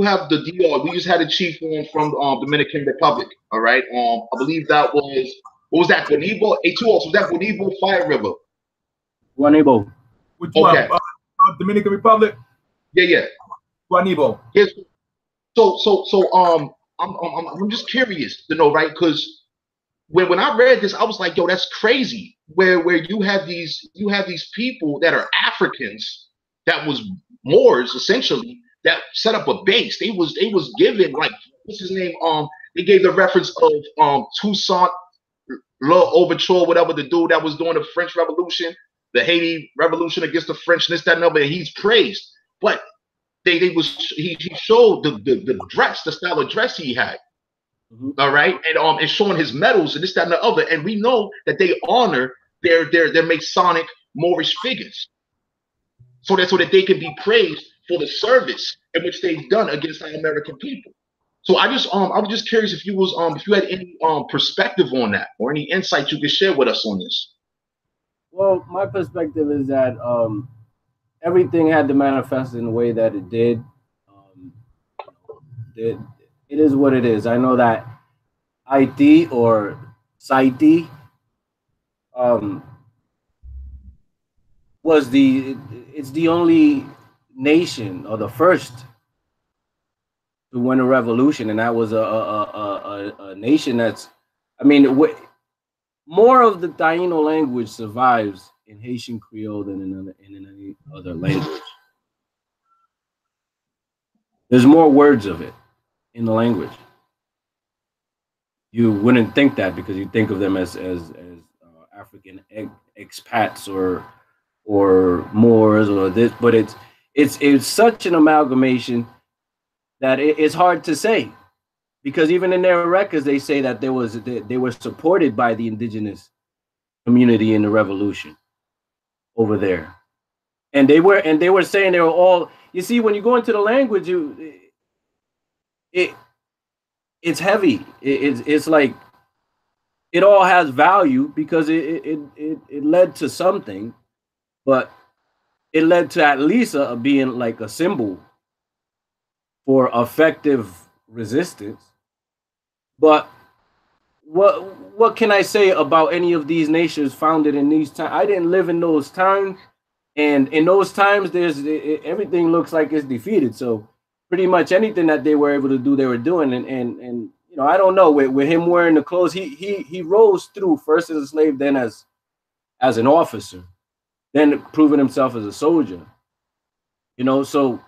Speaker 1: have the DR. We just had a chief from Dominican Republic. All right. I believe that was, what was that? Guanibo? Was that Guanibo Fire River?
Speaker 2: Guanibo.
Speaker 4: Which one? Dominican Republic?
Speaker 1: Yeah.
Speaker 4: Guanibo.
Speaker 1: Yes. So I'm just curious to know, right? Because when I read this, I was like, yo, that's crazy. Where you have these people that are Africans that was Moors essentially that set up a base. They was given, like, what's his name? They gave the reference of Toussaint Louverture, whatever, the dude that was doing the French Revolution, the Haiti Revolution against the French, and this, that, and other. And he's praised, but he showed the dress, the style of dress he had. Mm-hmm. All right, and showing his medals and this, that, and the other. And we know that they honor their Masonic Moorish figures, so that they can be praised for the service in which they've done against our American people. So I was just curious if you had any perspective on that or any insight you could share with us on this.
Speaker 2: Well, my perspective is that everything had to manifest in the way that it did. It is what it is. I know that Haiti or Saiti it's the only nation, or the first, to win a revolution, and that was a nation that's, I mean, more of the Taino language survives in Haitian Creole than in any other language. There's more words of it in the language. You wouldn't think that because you think of them as African expats or Moors or this, but it's such an amalgamation that it's hard to say, because even in their records they say that they were supported by the indigenous community in the revolution over there, and they were saying they were all. You see, when you go into the language, it's heavy. It's like it all has value because it led to something, but it led to at least being like a symbol for effective resistance. But what can I say about any of these nations founded in these times? I didn't live in those times, And in those times, everything looks like it's defeated. So pretty much anything that they were able to do, they were doing. And you know, I don't know, with him wearing the clothes, he rose through first as a slave, then as an officer, then proving himself as a soldier. You know, so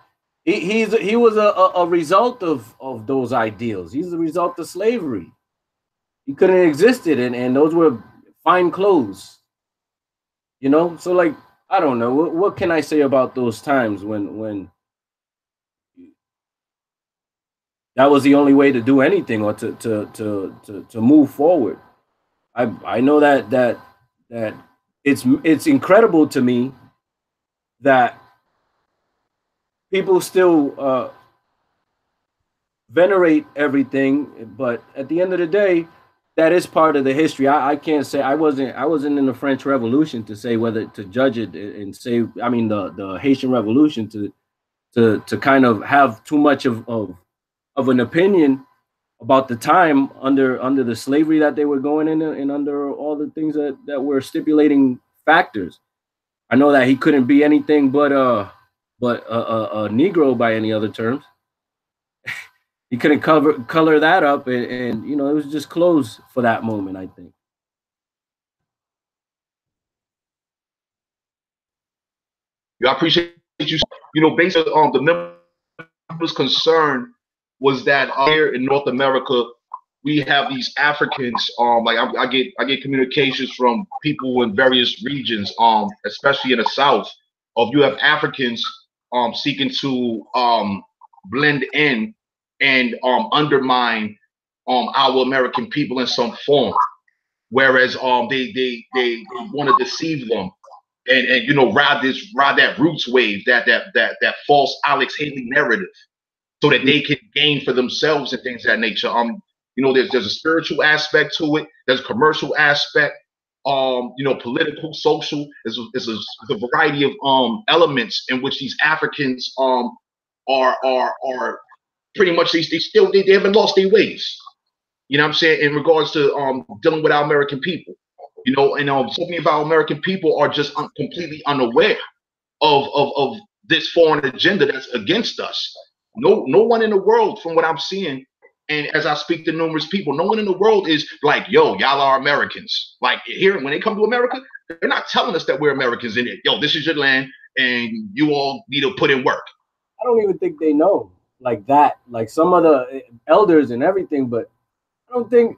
Speaker 2: he was a result of those ideals. He's a result of slavery. He couldn't have existed, and those were fine clothes. You know, so like, I don't know. What can I say about those times when that was the only way to do anything or to move forward? I know that it's incredible to me that people still venerate everything, but at the end of the day, that is part of the history. I can't say I wasn't in the French Revolution to say whether to judge it and say, I mean, the Haitian Revolution to kind of have too much of an opinion about the time under the slavery that they were going in and under all the things that were stipulating factors. I know that he couldn't be anything but a Negro by any other terms. He couldn't color that up, and you know, it was just clothes for that moment, I think.
Speaker 1: I appreciate you. You know, based on the members' concern was that here in North America, we have these Africans. Like I get communications from people in various regions, especially in the South, of you have Africans seeking to blend in and undermine our American people in some form, whereas they want to deceive them and you know, ride that roots wave, that false Alex Haley narrative, so that they can gain for themselves and things of that nature. You know, there's a spiritual aspect to it, there's a commercial aspect, you know, political, social. There's a variety of elements in which these Africans are pretty much they haven't lost their ways. You know what I'm saying? In regards to dealing with our American people, you know, and so many of our American people are just completely unaware of this foreign agenda that's against us. No one in the world, from what I'm seeing, and as I speak to numerous people, no one in the world is like, yo, y'all are Americans. Like here, when they come to America, they're not telling us that we're Americans in it. Yo, this is your land, and you all need to put in work.
Speaker 2: I don't even think they know like that, like some of the elders and everything, but I don't think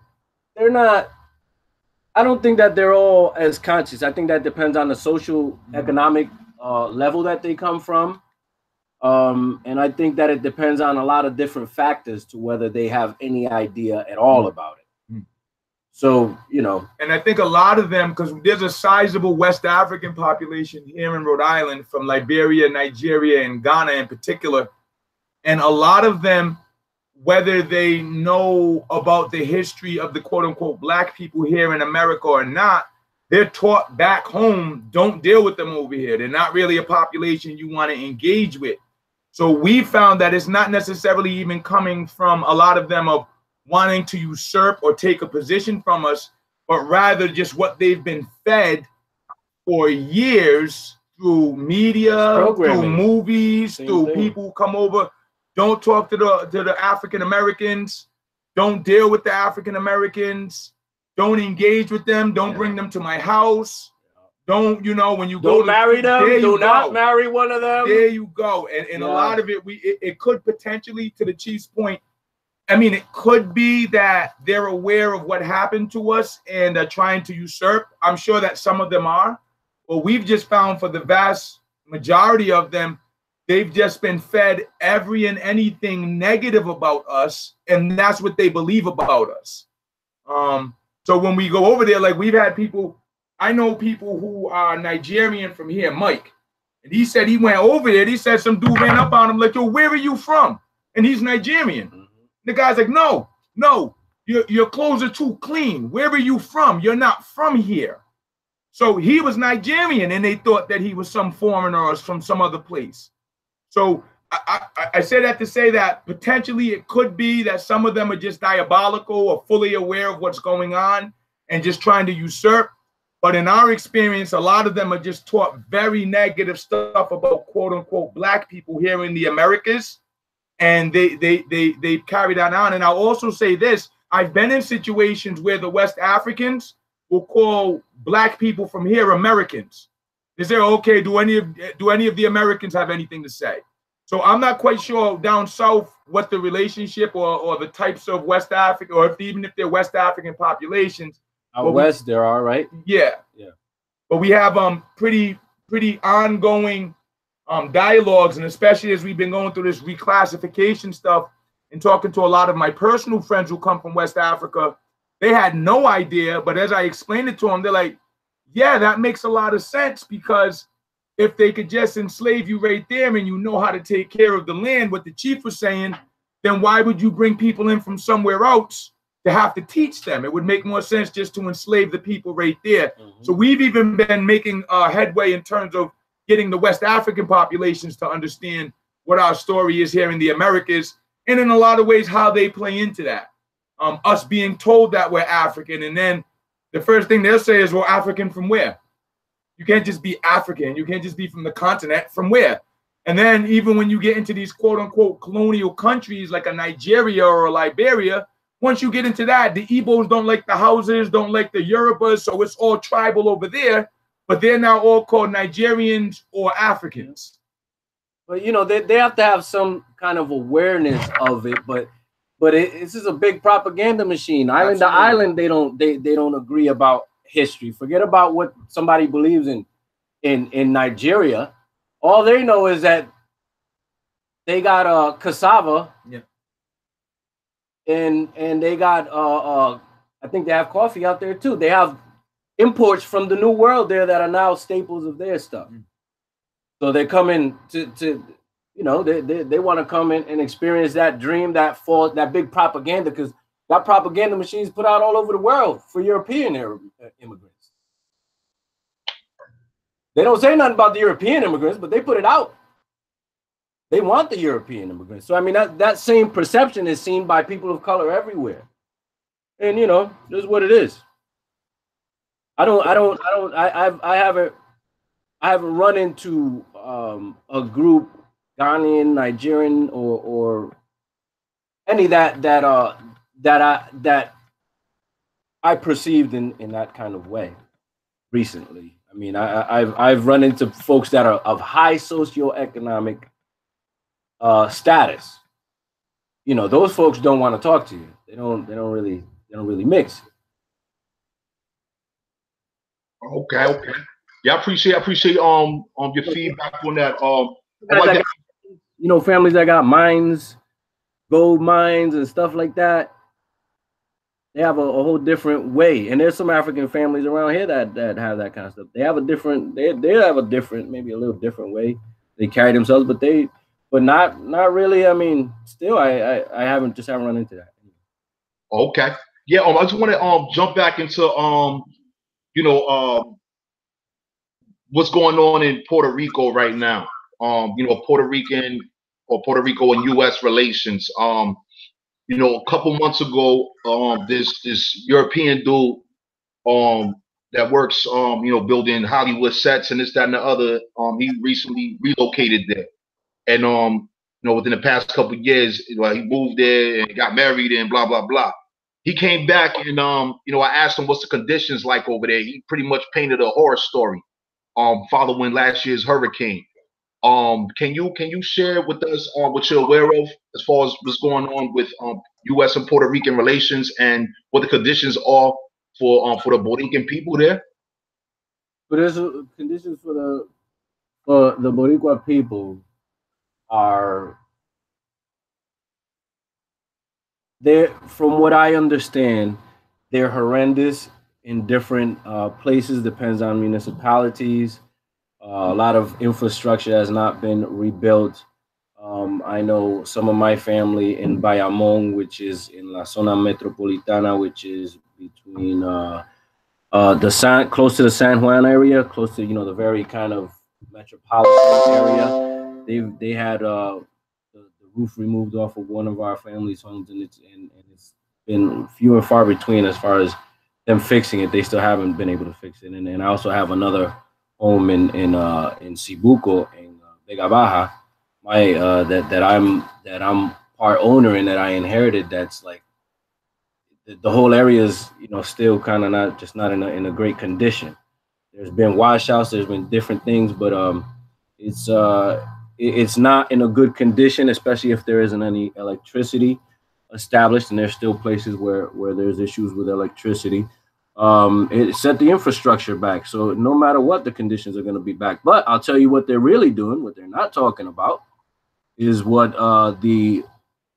Speaker 2: that they're all as conscious. I think that depends on the social economic level that they come from. And I think that it depends on a lot of different factors to whether they have any idea at all about it. So, you know.
Speaker 4: And I think a lot of them, because there's a sizable West African population here in Rhode Island, from Liberia, Nigeria, and Ghana in particular. And a lot of them, whether they know about the history of the quote unquote black people here in America or not, they're taught back home, don't deal with them over here. They're not really a population you want to engage with. So we found that it's not necessarily even coming from a lot of them of wanting to usurp or take a position from us, but rather just what they've been fed for years through media, through movies, through people who come over. Don't talk to the African Americans. Don't deal with the African Americans. Don't engage with them. Don't bring them to my house. Don't, you know, when you go
Speaker 2: to marry them. Do not marry one of them.
Speaker 4: There you go. And a lot of it, it could potentially, to the chief's point, I mean, it could be that they're aware of what happened to us and are trying to usurp. I'm sure that some of them are. But we've just found for the vast majority of them, they've just been fed every and anything negative about us, and that's what they believe about us. So when we go over there, like we've had people, I know people who are Nigerian from here, Mike, and he said he went over there. He said some dude ran up on him like, yo, where are you from? And he's Nigerian. The guy's like, no, your clothes are too clean. Where are you from? You're not from here. So he was Nigerian, and they thought that he was some foreigner or from some other place. So I say that to say that potentially it could be that some of them are just diabolical or fully aware of what's going on and just trying to usurp. But in our experience, a lot of them are just taught very negative stuff about quote unquote black people here in the Americas. And they carry that on. And I'll also say this, I've been in situations where the West Africans will call black people from here Americans. They say, okay, do any of the Americans have anything to say? So I'm not quite sure down south what the relationship or the types of West Africa, or even if they're West African populations.
Speaker 2: Out west, there are, right?
Speaker 4: Yeah.
Speaker 2: Yeah.
Speaker 4: But we have pretty ongoing dialogues, and especially as we've been going through this reclassification stuff and talking to a lot of my personal friends who come from West Africa, they had no idea. But as I explained it to them, they're like, yeah, that makes a lot of sense, because if they could just enslave you right there and you know how to take care of the land, what the chief was saying, then why would you bring people in from somewhere else to have to teach them? It would make more sense just to enslave the people right there. Mm-hmm. So we've even been making headway in terms of getting the West African populations to understand what our story is here in the Americas, and in a lot of ways how they play into that. Us being told that we're African, and then the first thing they'll say is, well, African from where? You can't just be African. You can't just be from the continent. From where? And then even when you get into these quote unquote colonial countries like a Nigeria or a Liberia, once you get into that, the Igbos don't like the houses, don't like the Yorubas, so it's all tribal over there, but they're now all called Nigerians or Africans.
Speaker 2: But, you know, they have to have some kind of awareness of it, but this is a big propaganda machine. Island to island, they don't agree about history. Forget about what somebody believes in Nigeria. All they know is that they got cassava, yeah, and they got I think they have coffee out there too. They have imports from the New World there that are now staples of their stuff. So they're coming to you know, they want to come in and experience that dream, that big propaganda, because that propaganda machine is put out all over the world for European immigrants. They don't say nothing about the European immigrants, but they put it out. They want the European immigrants. So I mean, that same perception is seen by people of color everywhere. And you know, this is what it is. I haven't run into a group, Ghanaian, Nigerian, or any that I perceived in that kind of way recently. I mean, I've run into folks that are of high socioeconomic status. You know, those folks don't want to talk to you. They don't really mix.
Speaker 1: Okay. Yeah, I appreciate your feedback on that.
Speaker 2: You know, families that got mines, gold mines and stuff like that, they have a whole different way. And there's some African families around here that have that kind of stuff. They have a different, they have a different, maybe a little different way they carry themselves, but not really. I mean, still, I haven't run into that.
Speaker 1: Okay. Yeah. I just want to jump back into you know, what's going on in Puerto Rico right now. You know, Puerto Rico and U.S. relations. You know, a couple months ago, this European dude that works you know, building Hollywood sets and this, that, and the other, he recently relocated there. And you know, within the past couple of years, he moved there and got married and blah blah blah. He came back and you know, I asked him what's the conditions like over there. He pretty much painted a horror story following last year's hurricane. Can you share with us what you're aware of as far as what's going on with U.S. and Puerto Rican relations and what the conditions are for the Puerto Rican people there?
Speaker 2: But there's conditions for the Boricua people are there. From what I understand, they're horrendous in different places. Depends on municipalities. A lot of infrastructure has not been rebuilt. I know some of my family in Bayamón, which is in La Zona Metropolitana, which is between close to the San Juan area, close to, you know, the very kind of metropolitan area. They had the roof removed off of one of our family's homes, and it's been few and far between as far as them fixing it. They still haven't been able to fix it. And I also have another home in Cibuco in Vega Baja, my that I'm part owner in, that I inherited. That's like the whole area is, you know, still kind of not in a great condition. There's been washouts, there's been different things, but it's it's not in a good condition, especially if there isn't any electricity established, and there's still places where there's issues with electricity. It set the infrastructure back, so no matter what, the conditions are going to be back. But I'll tell you what they're really doing, what they're not talking about, is what the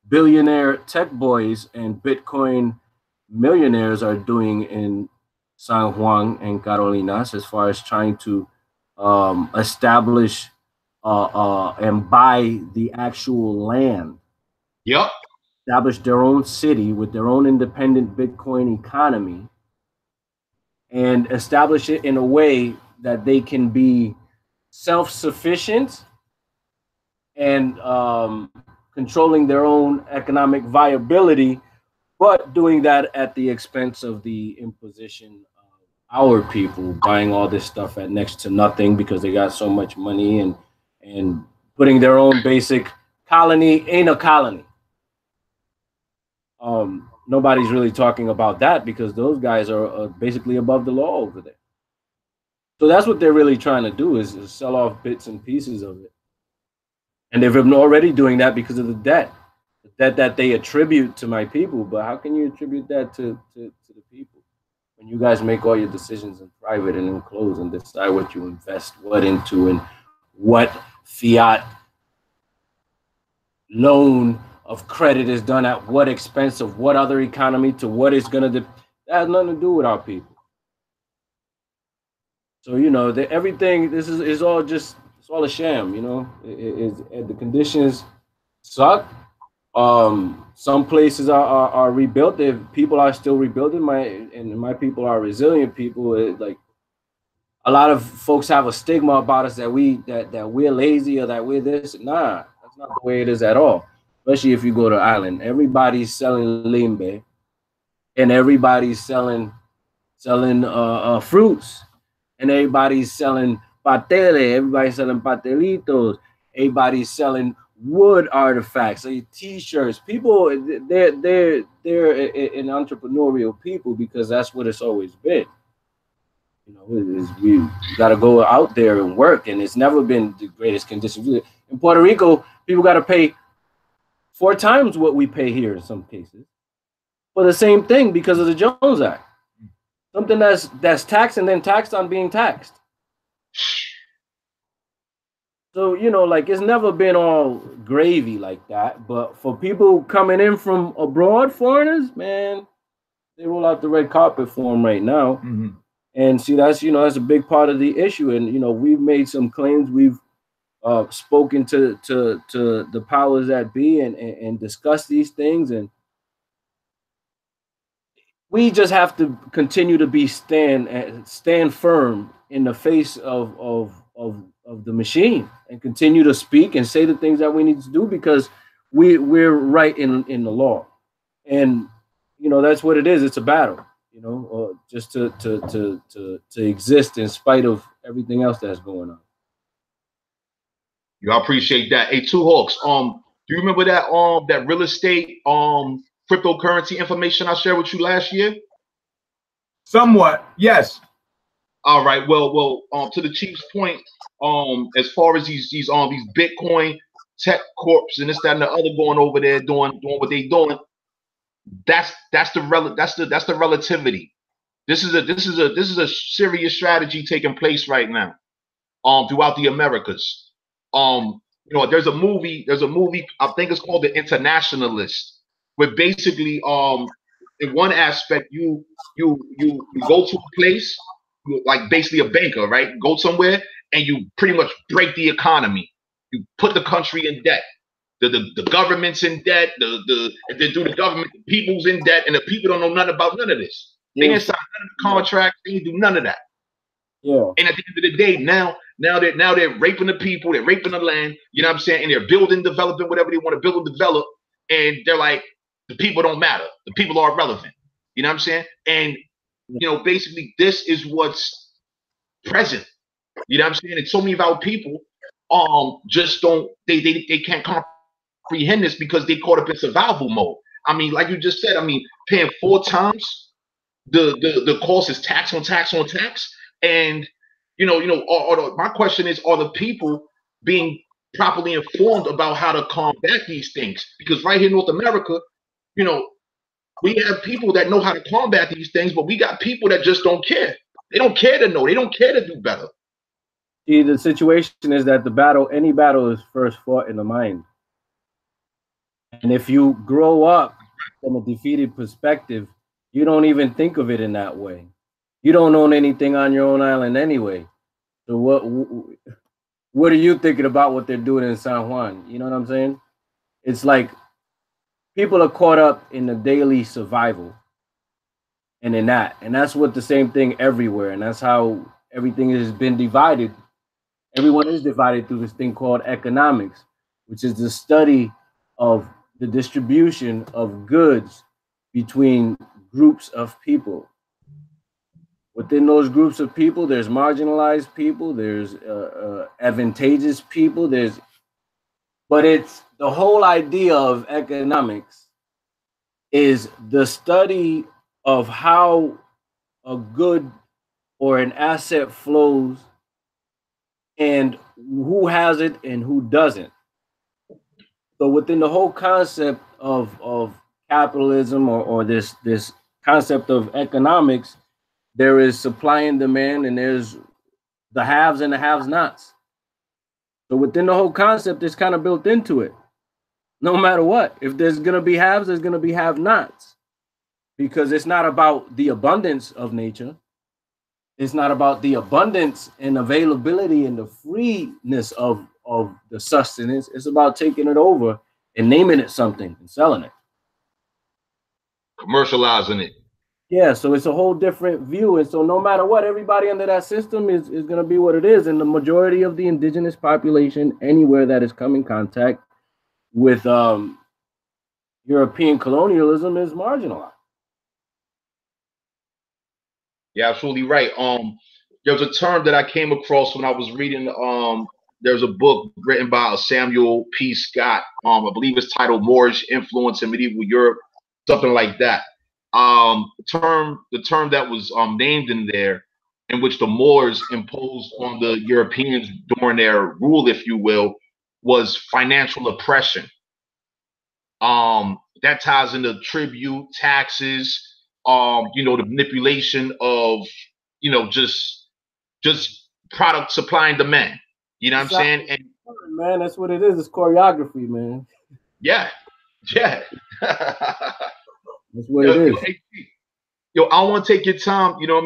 Speaker 2: billionaire tech boys and Bitcoin millionaires are doing in San Juan and Carolinas, as far as trying to establish and buy the actual land.
Speaker 1: Yep.
Speaker 2: Establish their own city with their own independent Bitcoin economy, and establish it in a way that they can be self-sufficient and controlling their own economic viability, but doing that at the expense of the imposition of our people, buying all this stuff at next to nothing because they got so much money, and putting their own basic colony in a colony. Nobody's really talking about that because those guys are basically above the law over there. So that's what they're really trying to do, is sell off bits and pieces of it. And they've been already doing that because of the debt that they attribute to my people. But how can you attribute that to the people when you guys make all your decisions in private and enclosed and decide what you invest what into and what fiat loan of credit is done at what expense of what other economy to what is going to that has nothing to do with our people. So, you know, everything, this is all just, it's all a sham, you know. The conditions suck. Some places are rebuilt. People are still rebuilding. My people are resilient people. Like, a lot of folks have a stigma about us that we're lazy or that we're this. Nah, that's not the way it is at all. Especially if you go to Island, everybody's selling limbe, and everybody's selling fruits, and everybody's selling patele, everybody's selling patelitos, everybody's selling wood artifacts, like t-shirts. People, they're an entrepreneurial people because that's what it's always been. You know, we got to go out there and work, and it's never been the greatest conditions. In Puerto Rico, people got to pay 4 times what we pay here in some cases for the same thing because of the Jones Act. Something that's taxed and then taxed on being taxed. So, you know, like, it's never been all gravy like that. But for people coming in from abroad, foreigners, man, they roll out the red carpet for them right now. Mm-hmm. And see, that's, you know, that's a big part of the issue. And, you know, we've made some claims. We've spoken to the powers that be and discussed these things. And we just have to continue to be stand firm in the face of the machine, and continue to speak and say the things that we need to do, because we're right in the law. And, you know, that's what it is. It's a battle, you know, just to exist in spite of everything else that's going on.
Speaker 1: I appreciate that. Hey, Two Hawks, do you remember that real estate cryptocurrency information I shared with you last year?
Speaker 4: Somewhat, yes.
Speaker 1: All right. Well, to the chief's point, as far as these Bitcoin tech corps and this, that, and the other going over there doing what they doing, that's the relativity. This is a serious strategy taking place right now, throughout the Americas. You know, there's a movie, I think it's called The Internationalist, where basically, in one aspect, you go to a place, like basically a banker, right? Go somewhere and you pretty much break the economy. You put the country in debt. The government's in debt. And then through the government, the people's in debt, and the people don't know nothing about none of this. They didn't sign none of the contracts. They didn't do none of that.
Speaker 2: Yeah.
Speaker 1: And at the end of the day, now they're raping the people, they're raping the land, you know what I'm saying? And they're building, developing whatever they want to build and develop. And they're like, the people don't matter. The people are irrelevant. You know what I'm saying? And basically this is what's present. You know what I'm saying? And so many of our people just don't they can't comprehend this because they caught up in survival mode. I mean, like you just said, I mean, paying 4 times the cost is tax on tax on tax. And my question is, are the people being properly informed about how to combat these things? Because right here in North America, we have people that know how to combat these things, but we got people that just don't care. They don't care to know. They don't care to do better.
Speaker 2: See, the situation is that any battle is first fought in the mind. And if you grow up from a defeated perspective, you don't even think of it in that way. You don't own anything on your own island anyway. So what are you thinking about what they're doing in San Juan? You know what I'm saying? It's like people are caught up in the daily survival and in that. And that's what the same thing everywhere. And that's how everything has been divided. Everyone is divided through this thing called economics, which is the study of the distribution of goods between groups of people. Within those groups of people, there's marginalized people, there's advantageous people, but it's the whole idea of economics is the study of how a good or an asset flows and who has it and who doesn't. So within the whole concept of capitalism or this concept of economics, there is supply and demand, and there's the haves and the have-nots. So within the whole concept, it's kind of built into it. No matter what, if there's going to be haves, there's going to be have-nots, because it's not about the abundance of nature. It's not about the abundance and availability and the freeness of the sustenance. It's about taking it over and naming it something and selling it.
Speaker 1: Commercializing it.
Speaker 2: Yeah, so it's a whole different view. And so no matter what, everybody under that system is going to be what it is. And the majority of the indigenous population anywhere that has come in contact with European colonialism is marginalized.
Speaker 1: You're absolutely right. There's a term that I came across when I was reading. There's a book written by Samuel P. Scott. I believe it's titled "Moorish Influence in Medieval Europe," something like that. The term that was named in there, in which the Moors imposed on the Europeans during their rule, if you will, was financial oppression. That ties into tribute, taxes, the manipulation of, just product supply and demand. You know what I'm saying? And
Speaker 2: man, that's what it is. It's choreography, man.
Speaker 1: Yeah.
Speaker 2: That's what it is.
Speaker 1: I want to take your time. You know what I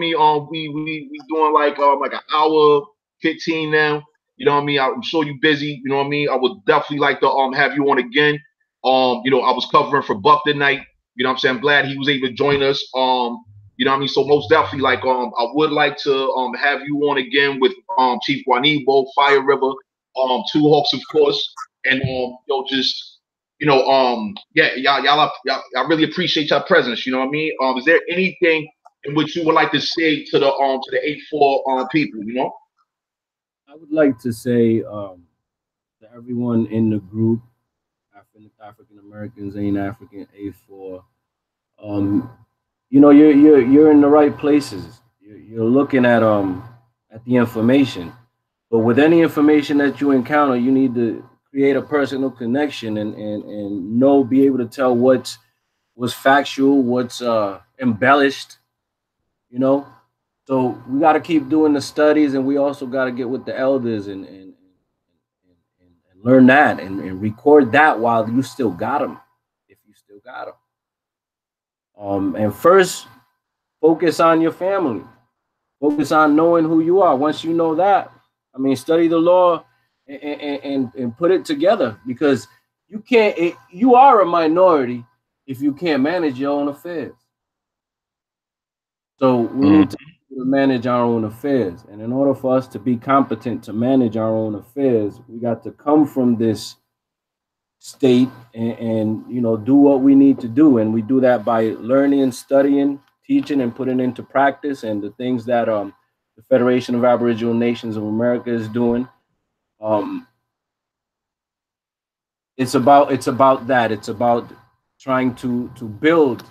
Speaker 1: mean? We doing like an hour 15 now. You know what I mean? I'm sure you're busy. You know what I mean? I would definitely like to have you on again. I was covering for Buck tonight. You know what I'm saying? I'm glad he was able to join us. You know what I mean? So most definitely, like, I would like to have you on again with Chief Juanibo, Fire River, Two Hawks, of course, and I really appreciate your presence. You know what I mean? Is there anything in which you would like to say to the 8-4 people? You know,
Speaker 2: I would like to say to everyone in the group, African Americans, ain't African, 8-4. You're in the right places. You're looking at the information, but with any information that you encounter, you need to create a personal connection and be able to tell what's factual, what's embellished. So we got to keep doing the studies, and we also got to get with the elders and learn that and record that while you still got them, if you still got them. And first, focus on your family. Focus on knowing who you are. Once you know that, study the law and put it together, because you are a minority if you can't manage your own affairs. So we need to manage our own affairs. And in order for us to be competent to manage our own affairs, we got to come from this state and do what we need to do. And we do that by learning, studying, teaching and putting into practice, and the things that the Federation of Aboriginal Nations of America is doing. It's about that. It's about trying to build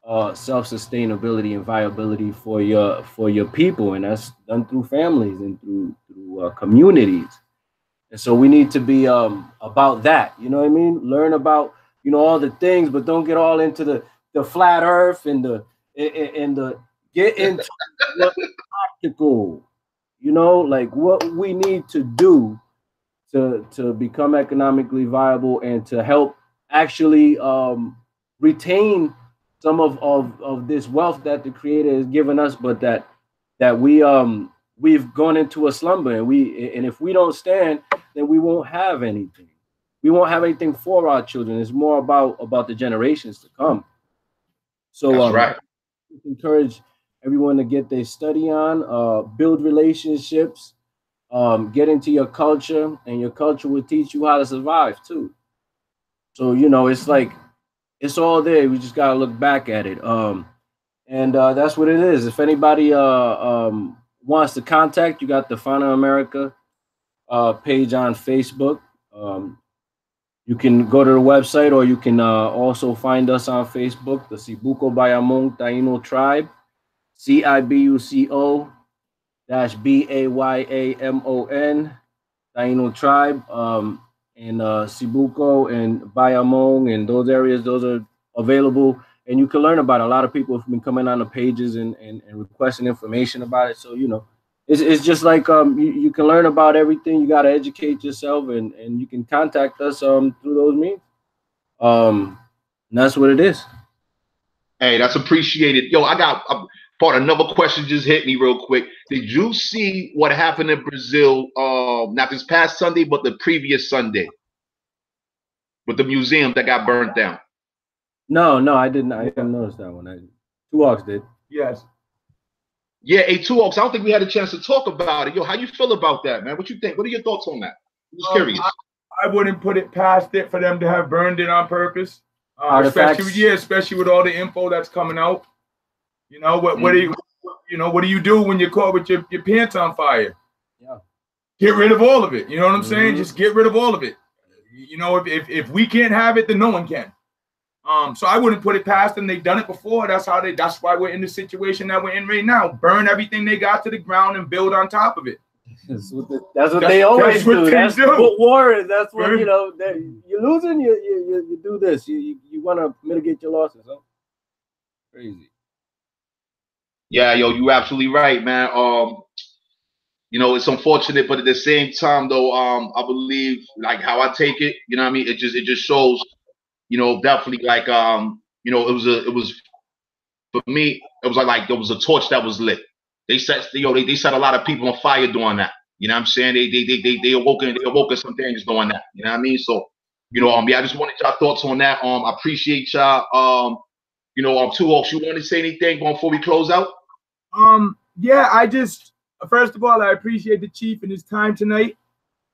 Speaker 2: self-sustainability and viability for your people, and that's done through families and through communities. And so we need to be about that. You know what I mean? Learn about, you know, all the things, but don't get all into the flat earth and the get into what's practical. You know, like what we need to do to become economically viable and to help actually retain some of this wealth that the Creator has given us, but that we've gone into a slumber, and if we don't stand, then we won't have anything. We won't have anything for our children. It's more about the generations to come. So
Speaker 1: that's right.
Speaker 2: Encourage everyone to get their study on, build relationships, get into your culture, and your culture will teach you how to survive too. So, you know, it's like, it's all there. We just got to look back at it. And that's what it is. If anybody wants to contact, you got the Fauna America page on Facebook. You can go to the website, or you can also find us on Facebook, the Cibuco Bayamon Taino Tribe, CIBUCO -BAYAMON Taino Tribe, and Cibuco and Bayamon and those areas. Those are available, and you can learn about it. A lot of people have been coming on the pages and requesting information about it. So, you know, it's just like you can learn about everything. You got to educate yourself, and you can contact us through those means. And that's what it is.
Speaker 1: Hey, that's appreciated. Yo, I got another question just hit me real quick. Did you see what happened in Brazil? Not this past Sunday, but the previous Sunday, with the museum that got burnt down.
Speaker 2: No, I didn't. I didn't notice that one. Tuox did.
Speaker 4: Yes.
Speaker 1: Yeah, Tuox. I don't think we had a chance to talk about it. Yo, how you feel about that, man? What you think? What are your thoughts on that? I'm just curious.
Speaker 4: I wouldn't put it past it for them to have burned it on purpose. Especially with all the info that's coming out. You know what do you do when you're caught with your pants on fire?
Speaker 2: Yeah.
Speaker 4: Get rid of all of it. You know what I'm saying? Just get rid of all of it. You know, if we can't have it, then no one can. So I wouldn't put it past them. They've done it before. That's why we're in the situation that we're in right now. Burn everything they got to the ground and build on top of it.
Speaker 2: That's what they always do. That's what war is. That's what, you know, you're losing, you do this. You want to mitigate your losses, huh? Crazy.
Speaker 1: Yeah, yo, you absolutely right, man. You know, it's unfortunate, but at the same time, though, I believe, like, how I take it, you know what I mean? It just shows, you know, definitely, like, you know, it was for me, it was like there was a torch that was lit. They set a lot of people on fire doing that. You know what I'm saying? They awoken some things doing that. You know what I mean? So, you know, yeah, I just wanted y'all thoughts on that. I appreciate y'all. You know, Tuox, you want to say anything before we close out?
Speaker 4: Yeah, first of all, I appreciate the chief and his time tonight.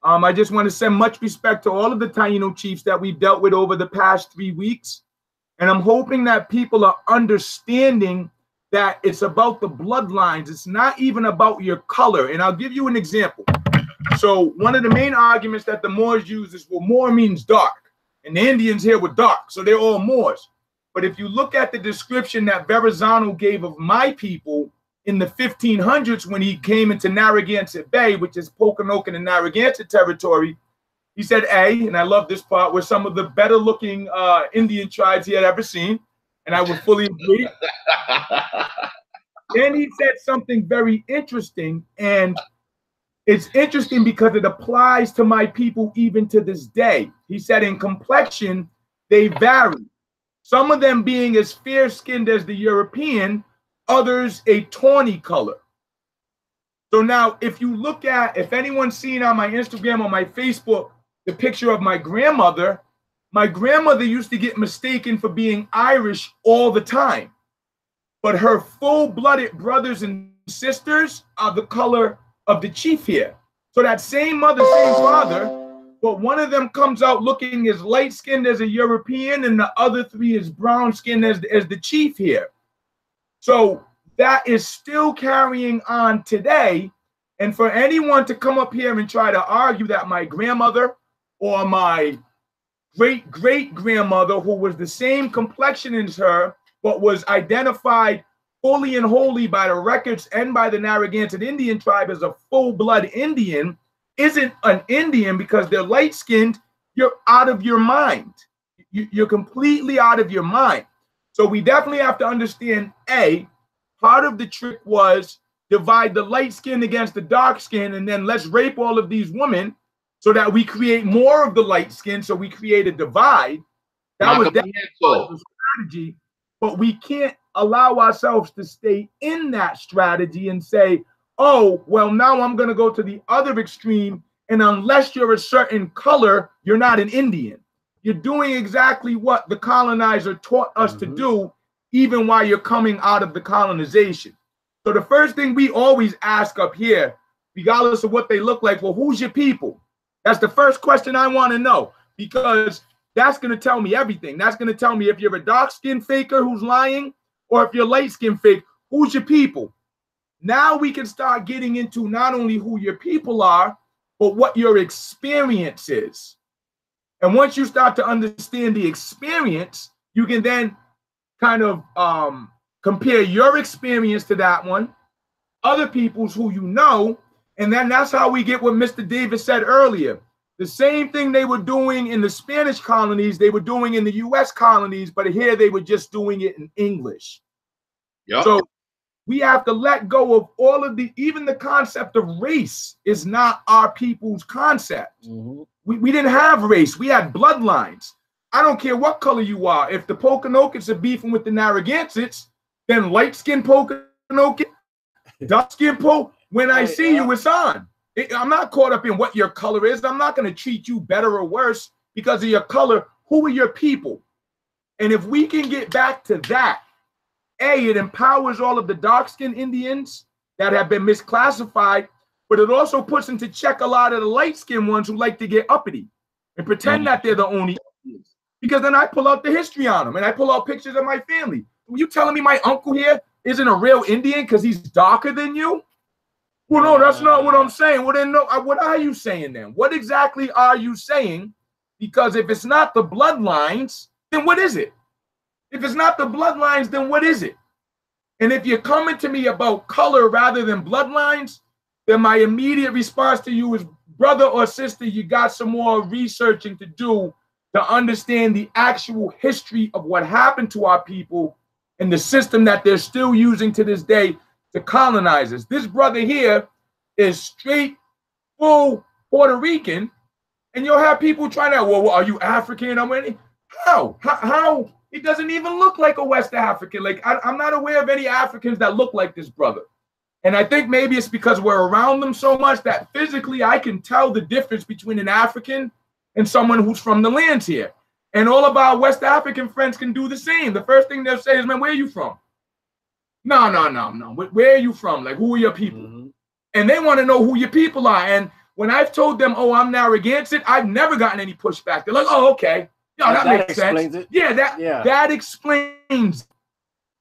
Speaker 4: I just want to send much respect to all of the Taino chiefs that we've dealt with over the past 3 weeks. And I'm hoping that people are understanding that it's about the bloodlines. It's not even about your color. And I'll give you an example. So one of the main arguments that the Moors use is, well, Moor means dark. And the Indians here were dark, so they're all Moors. But if you look at the description that Verrazano gave of my people in the 1500s when he came into Narragansett Bay, which is Poconoke and Narragansett territory, he said, and I love this part, were some of the better looking Indian tribes he had ever seen. And I would fully agree. Then he said something very interesting. And it's interesting because it applies to my people even to this day. He said in complexion, they vary. Some of them being as fair-skinned as the European, others a tawny color. So now, if anyone's seen on my Instagram or my Facebook, the picture of my grandmother used to get mistaken for being Irish all the time. But her full-blooded brothers and sisters are the color of the chief here. So that same mother, same father, but one of them comes out looking as light-skinned as a European and the other three is brown-skinned as the chief here. So that is still carrying on today. And for anyone to come up here and try to argue that my grandmother or my great-great-grandmother, who was the same complexion as her, but was identified fully and wholly by the records and by the Narragansett Indian tribe as a full-blood Indian, isn't an Indian because they're light-skinned, you're out of your mind. You're completely out of your mind. So we definitely have to understand, A, part of the trick was divide the light skin against the dark skin, and then let's rape all of these women so that we create more of the light skin, so we create a divide. That was definitely the strategy, but we can't allow ourselves to stay in that strategy and say, oh, well, now I'm going to go to the other extreme, and unless you're a certain color, you're not an Indian. You're doing exactly what the colonizer taught us to do, even while you're coming out of the colonization. So the first thing we always ask up here, regardless of what they look like, well, who's your people? That's the first question I want to know, because that's going to tell me everything. That's going to tell me if you're a dark-skinned faker who's lying, or if you're light-skinned fake, who's your people? Now we can start getting into not only who your people are, but what your experience is. And once you start to understand the experience, you can then kind of compare your experience to that one, other people's who you know, and then that's how we get what Mr. Davis said earlier. The same thing they were doing in the Spanish colonies, they were doing in the U.S. colonies, but here they were just doing it in English. Yep. So we have to let go of all of even the concept of race is not our people's concept. We didn't have race, we had bloodlines. I don't care what color you are. If the Poconokeets are beefing with the Narragansetts, then light-skinned Poconoket, dark-skinned Poconoket, when I see you, it's on. I'm not caught up in what your color is. I'm not going to treat you better or worse because of your color. Who are your people? And if we can get back to that, A, it empowers all of the dark-skinned Indians that have been misclassified, but it also puts into check a lot of the light-skinned ones who like to get uppity and pretend that they're the only Indians. Because then I pull out the history on them and I pull out pictures of my family. Are you telling me my uncle here isn't a real Indian because he's darker than you? Well, no, that's not what I'm saying. Well, then, no, what are you saying then? What exactly are you saying? Because if it's not the bloodlines, then what is it? If it's not the bloodlines, then what is it? And if you're coming to me about color rather than bloodlines, then my immediate response to you is, brother or sister, you got some more researching to do to understand the actual history of what happened to our people and the system that they're still using to this day to colonize us. This brother here is straight, full Puerto Rican, and you'll have people trying to, well, are you African? How? He doesn't even look like a West African. Like, I'm not aware of any Africans that look like this brother. And I think maybe it's because we're around them so much that physically I can tell the difference between an African and someone who's from the lands here. And all of our West African friends can do the same. The first thing they'll say is, man, where are you from? No. Where are you from? Like, who are your people? And they want to know who your people are. And when I've told them, oh, I'm Narragansett, I've never gotten any pushback. They're like, oh, okay. Yeah, that makes sense. It. Yeah, that explains.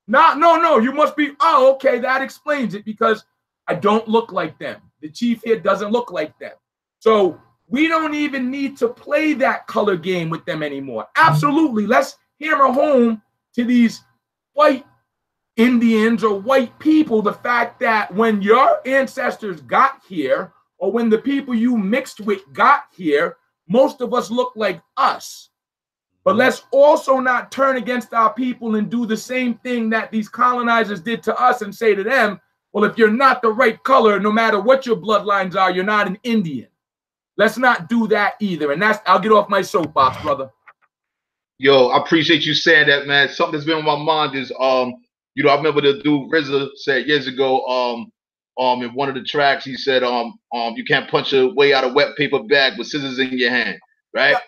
Speaker 4: No, you must be, oh, okay, that explains it because I don't look like them. The chief here doesn't look like them. So we don't even need to play that color game with them anymore. Absolutely. Let's hammer home to these white Indians or white people the fact that when your ancestors got here or when the people you mixed with got here, most of us look like us. But let's also not turn against our people and do the same thing that these colonizers did to us and say to them, well, if you're not the right color, no matter what your bloodlines are, you're not an Indian. Let's not do that either. And I'll get off my soapbox, brother.
Speaker 1: Yo, I appreciate you saying that, man. Something that's been on my mind is, I remember the dude RZA said years ago, in one of the tracks, he said, you can't punch a way out of wet paper bag with scissors in your hand, right? Yeah.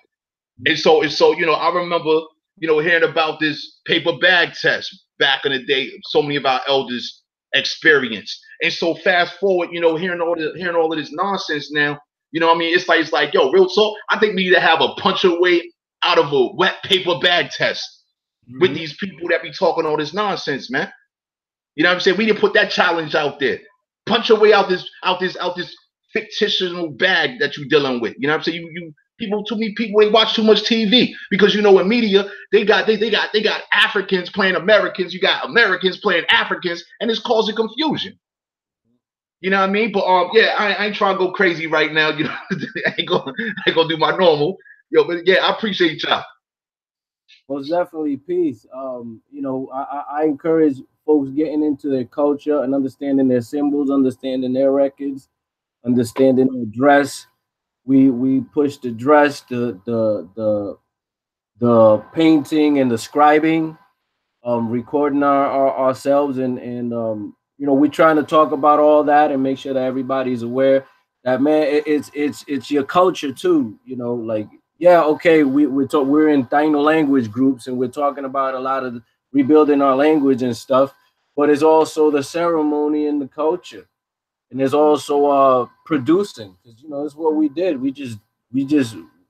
Speaker 1: And so, I remember, hearing about this paper bag test back in the day. So many of our elders experienced. And so fast forward, hearing all of this nonsense now, it's like, yo, real talk. I think we need to have a punch away out of a wet paper bag test with these people that be talking all this nonsense, man. You know what I'm saying? We didn't put that challenge out there. Punch your way out this fictional bag that you're dealing with. You know what I'm saying? Too many people ain't watch too much TV because in media they got Africans playing Americans, you got Americans playing Africans, and it's causing confusion. You know what I mean? But yeah, I ain't trying to go crazy right now. You know, I ain't gonna do my normal. But yeah, I appreciate y'all.
Speaker 2: Most definitely, peace. You know, I encourage folks getting into their culture and understanding their symbols, understanding their records, understanding their dress. We push the dress, the painting and the scribing, recording ourselves, and you know, we're trying to talk about all that and make sure that everybody's aware that, man, it's your culture too. You know, like, yeah, okay, we're in Taino language groups and we're talking about a lot of rebuilding our language and stuff, but it's also the ceremony and the culture, and there's also producing, because you know, that's what we did. This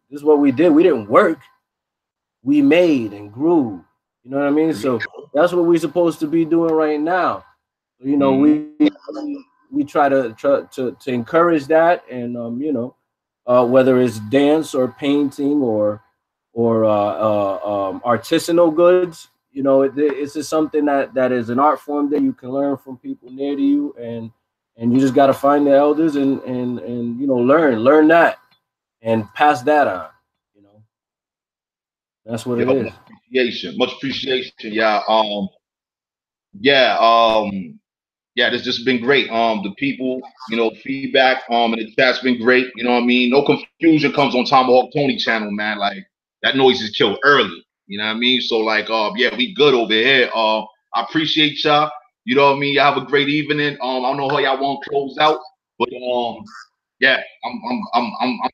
Speaker 2: is what we did. We didn't work. We made and grew. You know what I mean? So that's what we're supposed to be doing right now. You know, we try to encourage that, and you know, whether it's dance or painting or artisanal goods, you know, it's just something that is an art form that you can learn from people near to you, and you just got to find the elders and you know, learn that and pass that on. You know, that's what it is.
Speaker 1: Much appreciation, yeah. Yeah, this just been great. The people, you know, feedback, and the chat's been great. You know what I mean? No confusion comes on Tomahawk Tony channel, man. Like, that noise is killed early. You know what I mean? So like, yeah, we good over here. I appreciate y'all. You know what I mean? Y'all have a great evening. I don't know how y'all want to close out, but yeah, I'm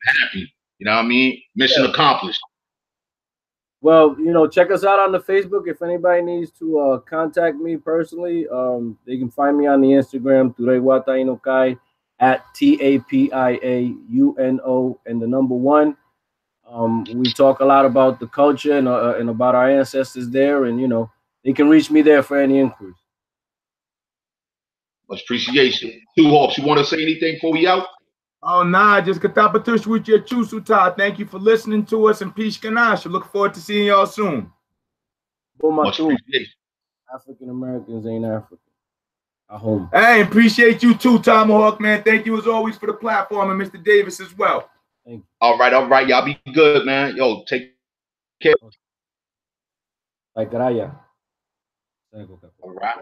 Speaker 1: happy. You know what I mean? Mission accomplished.
Speaker 2: Well, you know, check us out on the Facebook. If anybody needs to contact me personally, they can find me on the Instagram, Tureygua Taino Kai, at TAPIAUNO and the number 1. We talk a lot about the culture and about our ancestors there, and you know, they can reach me there for any inquiries.
Speaker 1: Much appreciation. Two Hawks, you want to say anything before we out?
Speaker 4: Oh, nah, just katapatush with your chusuta. Thank you for listening to us, and peace ganache. Look forward to seeing y'all soon.
Speaker 1: Much appreciation.
Speaker 2: African Americans ain't African. At home.
Speaker 4: Hey, appreciate you too, Tomahawk, man. Thank you as always for the platform, and Mr. Davis as well.
Speaker 2: Thank you.
Speaker 1: All right. Y'all be good, man. Yo, take care.
Speaker 2: Like Raya.
Speaker 1: All right.